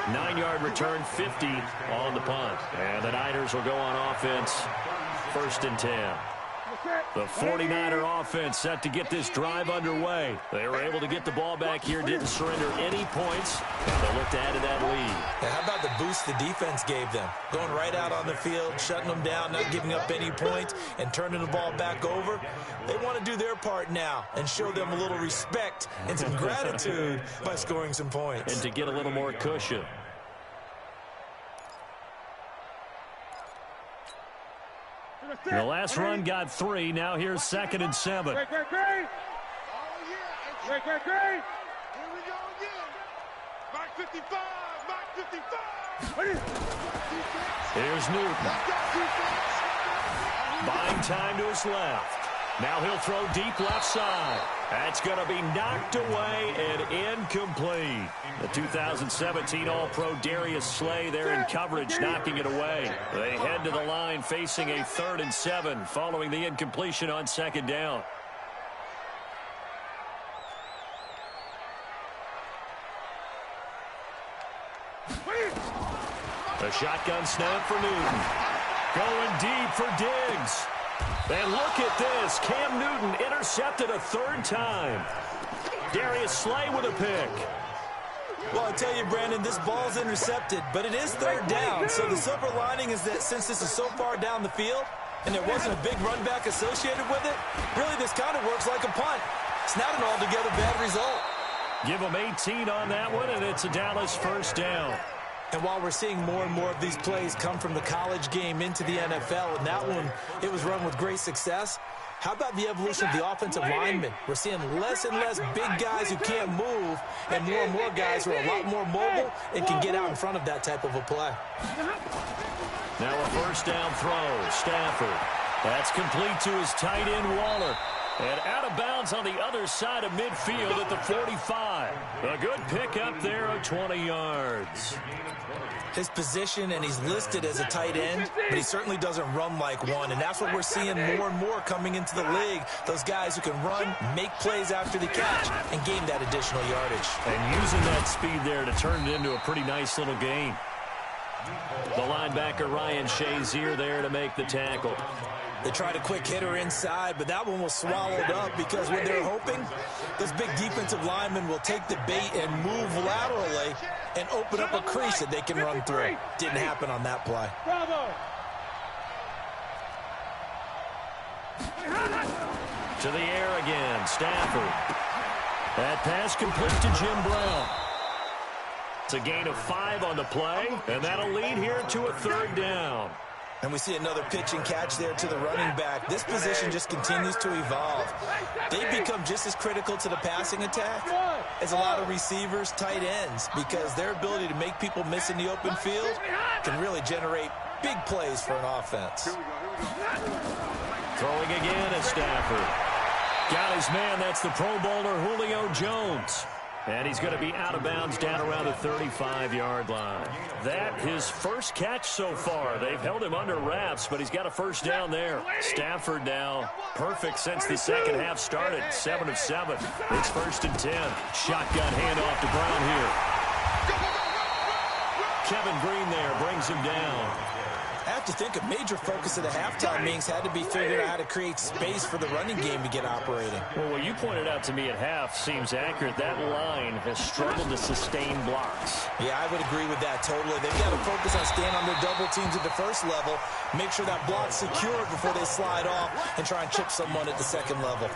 9-yard return, 50 on the punt. And the Niners will go on offense, 1st and 10. The 49er offense set to get this drive underway. They were able to get the ball back here, didn't surrender any points, and they'll look to add to that lead. Now, how about the boost the defense gave them? Going right out on the field, shutting them down, not giving up any points, and turning the ball back over. They want to do their part now and show them a little respect and some gratitude by scoring some points. And to get a little more cushion. The last run got 3. Now here's 2nd and 7. Great. Here we go again. Mark 55. Here's Newton. Buying time to his left. Now he'll throw deep left side. That's going to be knocked away and incomplete. The 2017 All-Pro Darius Slay there in coverage, knocking it away. They head to the line facing a 3rd and 7 following the incompletion on 2nd down. A shotgun snap for Newton. Going deep for Diggs. And look at this. Cam Newton intercepted a 3rd time. Darius Slay with a pick. Well, I tell you, Brandon, this ball's intercepted, but it is 3rd down. So the silver lining is that since this is so far down the field and there wasn't a big run back associated with it, really this kind of works like a punt. It's not an altogether bad result. Give them 18 on that one, and it's a Dallas 1st down. And while we're seeing more and more of these plays come from the college game into the NFL, and that one, it was run with great success, how about the evolution of the offensive linemen? We're seeing less and less big guys who can't move and more guys who are a lot more mobile and can get out in front of that type of a play. Now a 1st down throw. Stafford. That's complete to his tight end, Waller. And out of bounds on the other side of midfield at the 45. A good pickup there of 20 yards. His position, and he's listed as a tight end, but he certainly doesn't run like one, and that's what we're seeing more and more coming into the league. Those guys who can run, make plays after the catch, and gain that additional yardage. And using that speed there to turn it into a pretty nice little gain. The linebacker, Ryan Shazier, there to make the tackle. They tried a quick hitter inside, but that one was swallowed up because what they're hoping, those big defensive linemen will take the bait and move laterally and open up a crease that they can run through. Didn't happen on that play. Bravo. To the air again, Stafford. That pass complete to Jim Brown. It's a gain of 5 on the play, and that'll lead here to a 3rd down. And we see another pitch and catch there to the running back. This position just continues to evolve. They become just as critical to the passing attack as a lot of receivers, tight ends, because their ability to make people miss in the open field can really generate big plays for an offense. Throwing again at Stafford. Got his man. That's the Pro Bowler Julio Jones. And he's going to be out of bounds down around the 35-yard line. That his first catch so far. They've held him under wraps, but he's got a first down there. Stafford now perfect since the second half started. 7 of 7. It's 1st and 10. Shotgun handoff to Brown here. Kevin Green there brings him down. I have to think a major focus of the halftime meetings had to be figuring out how to create space for the running game to get operating. Well, what you pointed out to me at half seems accurate. That line has struggled to sustain blocks. Yeah, I would agree with that totally. They've got to focus on staying on their double teams at the first level, make sure that block's secured before they slide off and try and chip someone at the second level.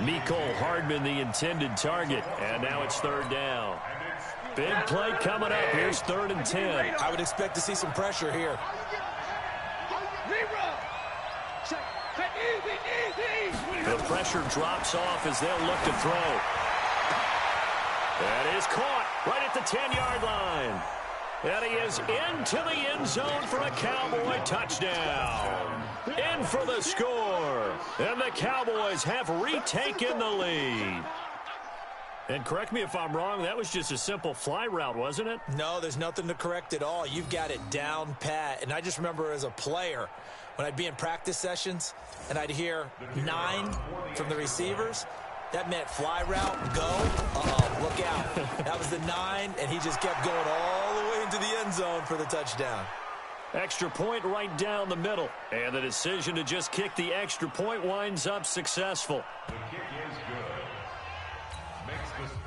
Mecole Hardman, the intended target, and now it's 3rd down. Big play coming up. Here's 3rd and 10. I would expect to see some pressure here. The pressure drops off as they'll look to throw. That is caught right at the 10-yard line. And he is into the end zone for a Cowboy touchdown. In for the score. And the Cowboys have retaken the lead. And correct me if I'm wrong, that was just a simple fly route, wasn't it? No, there's nothing to correct at all. You've got it down pat. And I just remember as a player, when I'd be in practice sessions and I'd hear 9 from the receivers, that meant fly route, go. Uh-oh, look out. That was the 9, and he just kept going all the way into the end zone for the touchdown. Extra point right down the middle. And the decision to just kick the extra point winds up successful. The kick is good. Makes the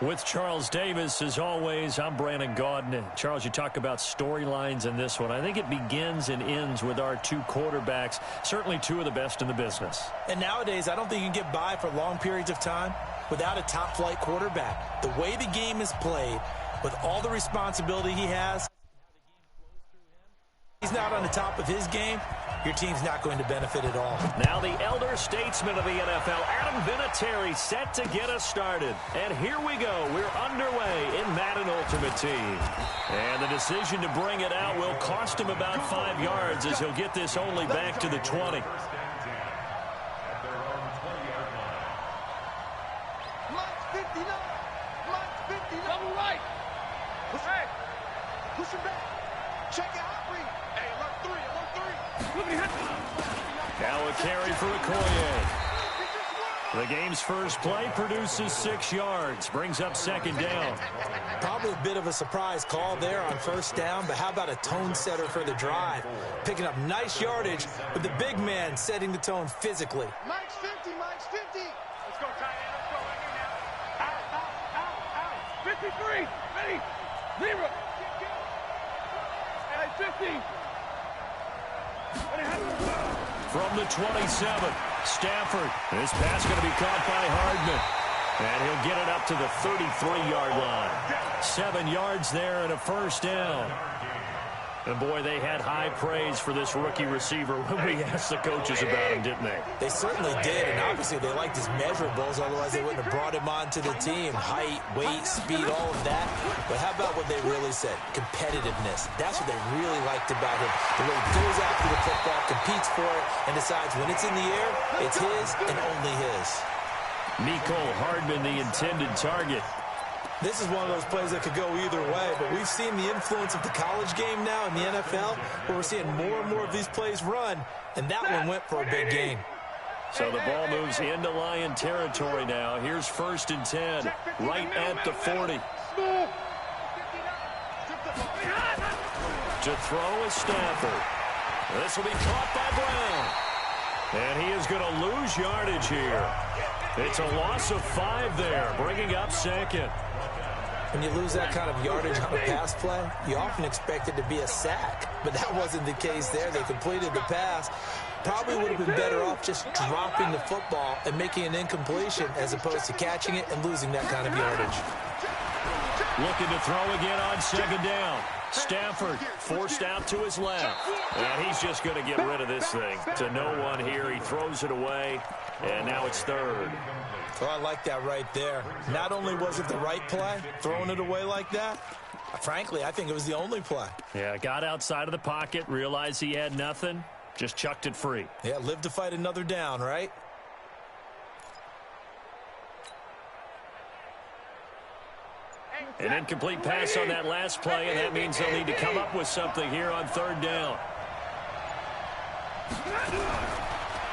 With Charles Davis, as always, I'm Brandon Gaudin. Charles, you talk about storylines in this one. I think it begins and ends with our 2 quarterbacks, certainly 2 of the best in the business. And nowadays, I don't think you can get by for long periods of time without a top-flight quarterback. The way the game is played, with all the responsibility he has, he's not on the top of his game, your team's not going to benefit at all. Now the elder statesman of the NFL, Adam Vinatieri, set to get us started. And here we go. We're underway in Madden Ultimate Team. And the decision to bring it out will cost him about 5 yards as he'll get this only back to the 20. Double right. Push him back. Check it out, Bree. Hey, alert 3, alert 3. Now a carry for Okoye. The game's first play produces 6 yards, brings up second down. Probably a bit of a surprise call there on first down, but how about a tone setter for the drive? Picking up nice yardage with the big man setting the tone physically. Mike's 50, Mike's 50. Let's go, tight end. Let's go right here now. Out. 53. Ready. 0. Hey, 50. From the 27, Stafford. This pass going to be caught by Hardman. And he'll get it up to the 33-yard line. 7 yards there and a first down. And, boy, they had high praise for this rookie receiver when we asked the coaches about him, didn't they? They certainly did, and obviously they liked his measurables, otherwise they wouldn't have brought him onto the team. Height, weight, speed, all of that. But how about what they really said? Competitiveness. That's what they really liked about him. The way he goes after the football, competes for it, and decides when it's in the air, it's his and only his. Mecole Hardman, the intended target. This is one of those plays that could go either way, but we've seen the influence of the college game now in the NFL, where we're seeing more and more of these plays run, and that one went for a big gain. So the ball moves into Lion territory now. Here's 1st and 10, right at the 40. To throw is Stafford. This will be caught by Brown. And he is going to lose yardage here. It's a loss of 5 there, bringing up second. When you lose that kind of yardage on a pass play, you often expect it to be a sack. But that wasn't the case there. They completed the pass. Probably would have been better off just dropping the football and making an incompletion as opposed to catching it and losing that kind of yardage. Looking to throw again on second down. Stafford forced out to his left. And he's just going to get rid of this thing. To no one here. He throws it away. And now it's 3rd. Well, I like that right there. Not only was it the right play, throwing it away like that, frankly, I think it was the only play. Yeah, got outside of the pocket, realized he had nothing, just chucked it free. Yeah, live to fight another down, right? An incomplete pass on that last play, and that means they'll need to come up with something here on 3rd down.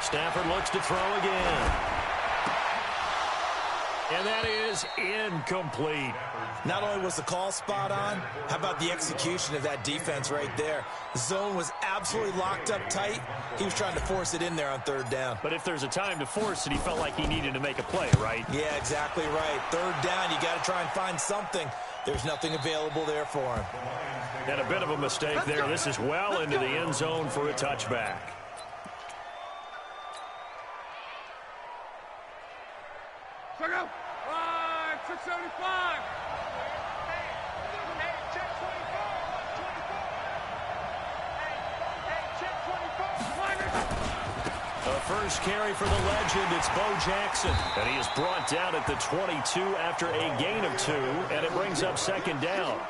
Stafford looks to throw again. And that is incomplete. Not only was the call spot on, how about the execution of that defense right there? The zone was absolutely locked up tight. He was trying to force it in there on 3rd down. But if there's a time to force it, he felt like he needed to make a play, right? Yeah, exactly right. 3rd down, you got to try and find something. There's nothing available there for him. And a bit of a mistake there. This is well into the end zone for a touchback. Check out. 675. Check 24. A first carry for the legend. It's Bo Jackson. And he is brought down at the 22 after a gain of 2. And it brings up second down.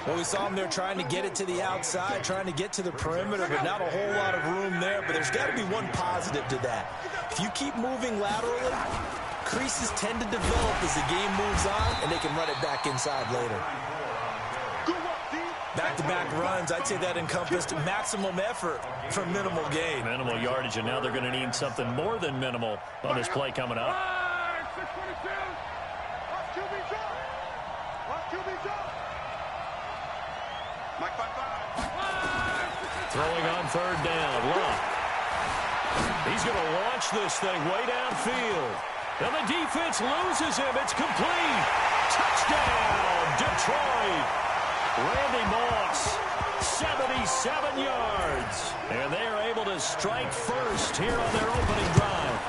Well, we saw him there trying to get it to the outside, trying to get to the perimeter, but not a whole lot of room there. But there's got to be one positive to that. If you keep moving laterally, creases tend to develop as the game moves on, and they can run it back inside later. Back-to-back runs, I'd say that encompassed maximum effort for minimal gain. Minimal yardage, and now they're going to need something more than minimal on this play coming up. 622. Mike 5-5. Throwing on 3rd down. Luck. He's going to launch this thing way downfield. And the defense loses him. It's complete. Touchdown, Detroit. Randy Moss, 77 yards. And they are able to strike first here on their opening drive.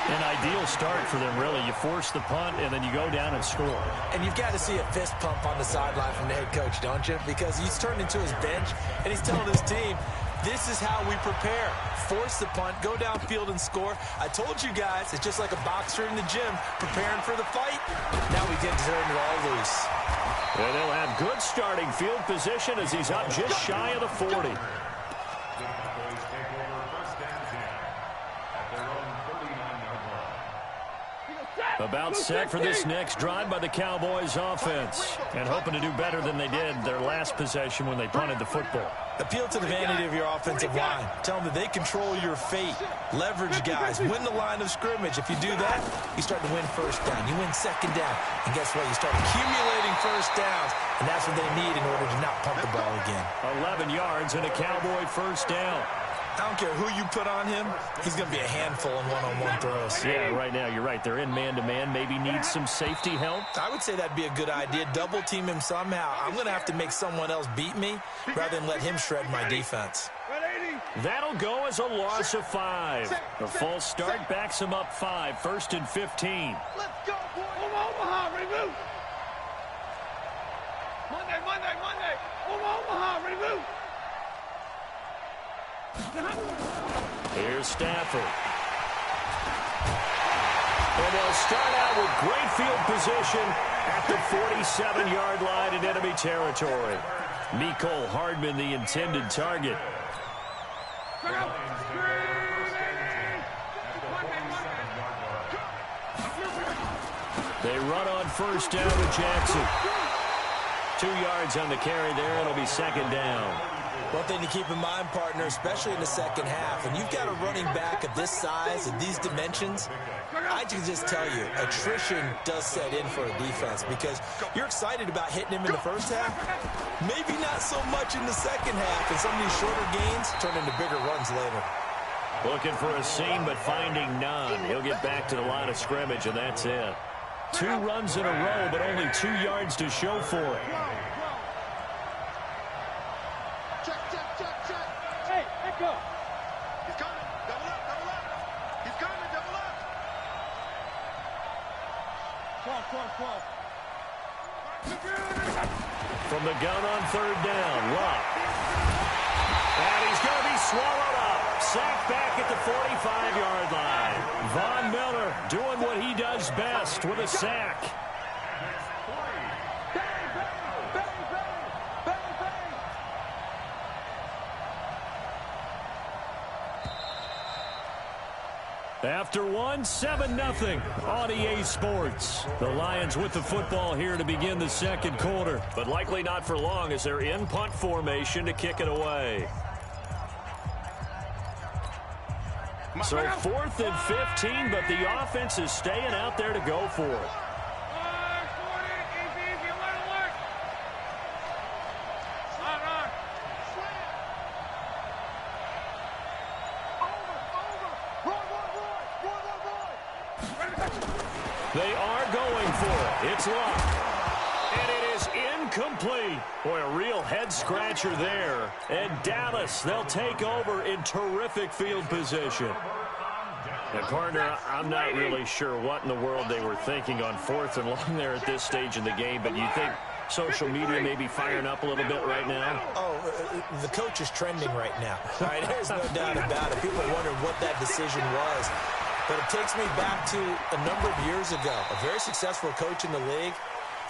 An ideal start for them, really. You force the punt, and then you go down and score. And you've got to see a fist pump on the sideline from the head coach, don't you? Because he's turned into his bench, and he's telling his team, this is how we prepare. Force the punt, go downfield and score. I told you guys, it's just like a boxer in the gym preparing for the fight. Now we get to turn it all loose. And they'll have good starting field position as he's up just shy of the 40. About set for this next drive by the Cowboys offense. And hoping to do better than they did their last possession when they punted the football. Appeal to the vanity of your offensive line. Tell them that they control your fate. Leverage guys. Win the line of scrimmage. If you do that, you start to win first down. You win second down. And guess what? You start accumulating first downs. And that's what they need in order to not pump the ball again. 11 yards and a Cowboy first down. I don't care who you put on him. He's going to be a handful in one-on-one throws. Yeah, right now, you're right. They're in man-to-man. Maybe needs some safety help. I would say that'd be a good idea. Double team him somehow. I'm going to have to make someone else beat me rather than let him shred my defense. That'll go as a loss of 5. The false start backs him up 5. 1st and 15. Let's go, boys. Omaha, remove. Monday. Omaha, remove. Here's Stafford. And they'll start out with great field position at the 47-yard line in enemy territory. Mecole Hardman, the intended target. They run on first down with Jackson. 2 yards on the carry there. It'll be second down. One thing to keep in mind, partner, especially in the second half, when you've got a running back of this size and these dimensions, I can just tell you, attrition does set in for a defense because you're excited about hitting him in the first half, maybe not so much in the second half, and some of these shorter gains turn into bigger runs later. Looking for a seam, but finding none. He'll get back to the line of scrimmage, and that's it. 2 runs in a row, but only 2 yards to show for it. Hey, echo. He's coming. Double up. He's coming. Double up. 12. From the gun on third down, Luck. And he's going to be swallowed up. Sacked back at the 45-yard line. Von Miller doing what he does best with a sack. After 7-0 on EA Sports. The Lions with the football here to begin the second quarter, but likely not for long as they're in punt formation to kick it away. So 4th and 15, but the offense is staying out there to go for it. They are going for it. It's Luck. And it is incomplete. Boy, a real head-scratcher there. And Dallas, they'll take over in terrific field position. And, partner, I'm not really sure what in the world they were thinking on 4th and long there at this stage in the game, but you think social media may be firing up a little bit right now? Oh, the coach is trending right now. All right, there's no doubt about it. People are wondering what that decision was. But it takes me back to a number of years ago. A very successful coach in the league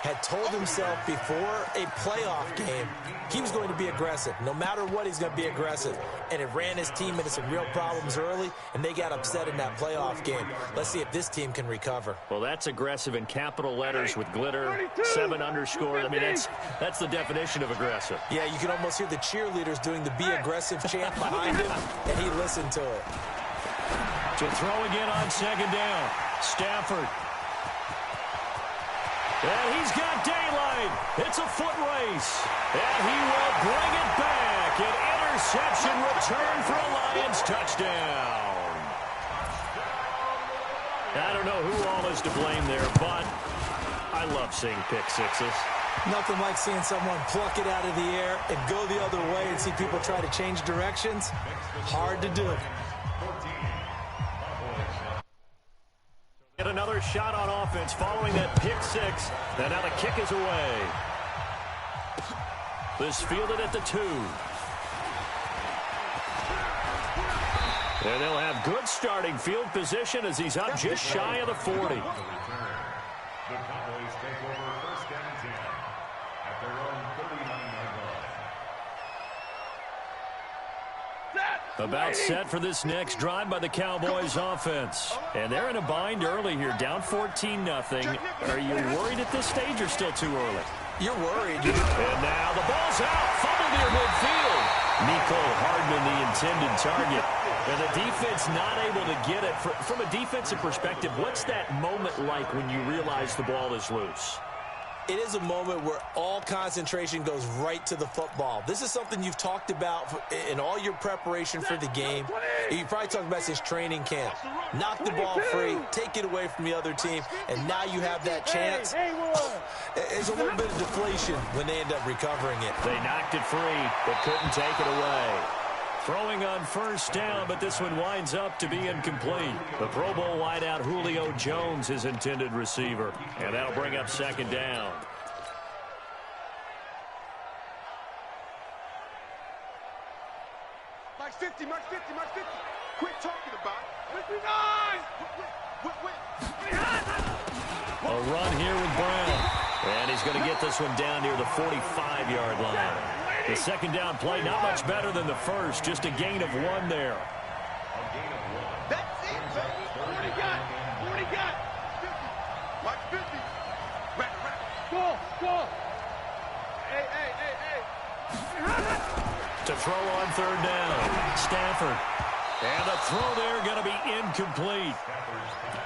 had told himself before a playoff game he was going to be aggressive. No matter what, he's going to be aggressive. And it ran his team into some real problems early, and they got upset in that playoff game. Let's see if this team can recover. Well, that's aggressive in capital letters with glitter, 7 underscored. I mean, that's the definition of aggressive. Yeah, you can almost hear the cheerleaders doing the be aggressive chant behind him, and he listened to it. To throw again on second down. Stafford. And he's got daylight. It's a foot race. And he will bring it back. An interception return for a Lions touchdown. I don't know who all is to blame there, but I love seeing pick sixes. Nothing like seeing someone pluck it out of the air and go the other way and see people try to change directions. Hard to do. Get another shot on offense following that pick six. And now the kick is away. This fielded at the 2. And they'll have good starting field position as he's up just shy of the 40. The Cowboys take over 1st and 10 at their own 39-yard line. About set for this next drive by the Cowboys offense. And they're in a bind early here, down 14-0. Are you worried at this stage or still too early? You're worried. And now the ball's out. Fumble near midfield. Nicole Hardman, the intended target. And the defense not able to get it. From a defensive perspective, what's that moment like when you realize the ball is loose? It is a moment where all concentration goes right to the football. This is something you've talked about in all your preparation for the game. You probably talked about since training camp. Knock the ball free, take it away from the other team, and now you have that chance. There's a little bit of deflation when they end up recovering it. They knocked it free, but couldn't take it away. Throwing on first down, but this one winds up to be incomplete. The Pro Bowl wideout Julio Jones is intended receiver, and that'll bring up second down. Mark 50, Mark 50, Mark 50. Quit talking about it. 59! A run here with Brown, and he's going to get this one down near the 45-yard line. The second down play, not much better than the first, just a gain of 1 there. That's it, baby. 40 got. 40 got. 50. Mark 50. Right. Go. Hey. To throw on third down, Stafford. And the throw there going to be incomplete.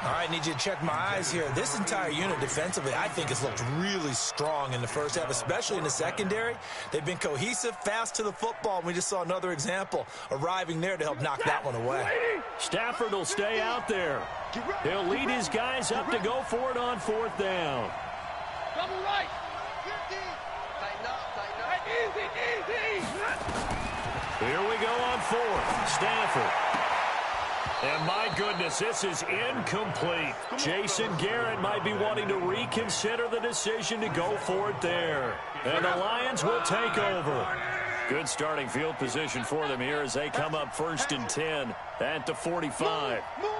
All right, need you to check my eyes here. This entire unit defensively, I think, has looked really strong in the first half, especially in the secondary. They've been cohesive, fast to the football. We just saw another example arriving there to help knock that one away. Stafford will stay out there. He'll lead his guys up to go for it on fourth down. Double right. 50. Tighten up. Easy. Here we go on fourth. Stafford. And my goodness, this is incomplete. Jason Garrett might be wanting to reconsider the decision to go for it there. And the Lions will take over. Good starting field position for them here as they come up 1st and 10 at the 45. Move.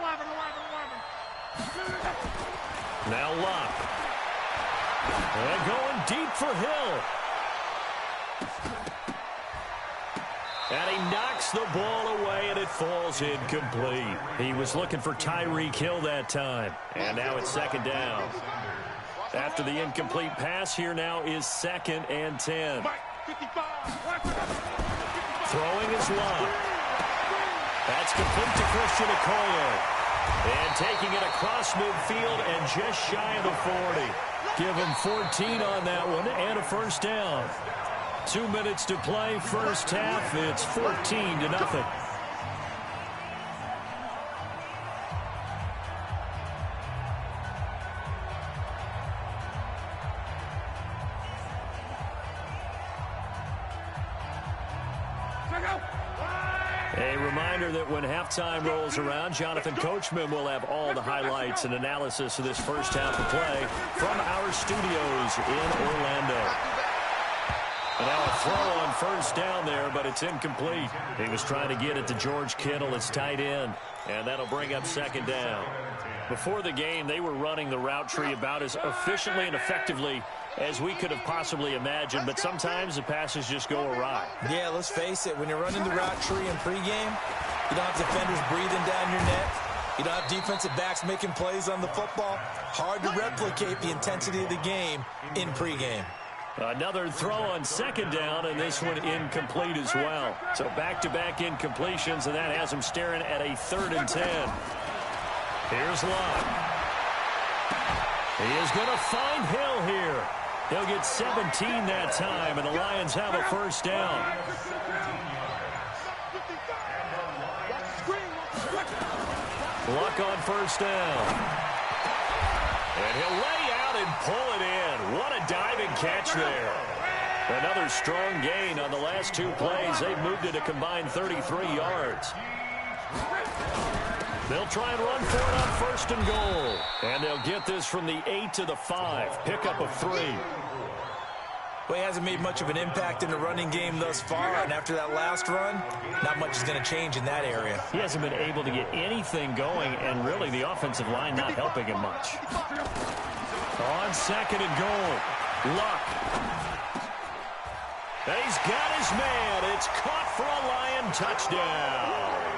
11. Now Luck. And going deep for Hill. And he knocks the ball away, and it falls incomplete. He was looking for Tyreek Hill that time. And now it's second down. After the incomplete pass, here now is 2nd and 10. Throwing is Luck. That's complete to Christian Okoye. And taking it across midfield and just shy of the 40. Give him 14 on that one and a first down. 2 minutes to play, first half. It's 14-0. A reminder that when halftime rolls around, Jonathan Coachman will have all the highlights and analysis of this first half of play from our studios in Orlando. And now a throw on first down there, but it's incomplete. He was trying to get it to George Kittle, his tight end, and that'll bring up second down. Before the game, they were running the route tree about as efficiently and effectively as we could have possibly imagined, but sometimes the passes just go awry. Yeah, let's face it, when you're running the route tree in pregame, you don't have defenders breathing down your neck. You don't have defensive backs making plays on the football. Hard to replicate the intensity of the game in pregame. Another throw on second down, and this one incomplete as well. So back-to-back incompletions, and that has him staring at a 3rd and 10. Here's Luck. He is going to find Hill here. He'll get 17 that time, and the Lions have a first down. Luck on first down. And he'll lay out and pull it in. What a diving catch there. Another strong gain on the last 2 plays. They've moved it a combined 33 yards. They'll try and run for it on 1st and goal. And they'll get this from the 8 to the 5. Pickup of 3. Well, he hasn't made much of an impact in the running game thus far, and after that last run, not much is going to change in that area. He hasn't been able to get anything going, and really the offensive line not helping him much. On 2nd and goal, Luck. And he's got his man. It's caught for a Lion touchdown.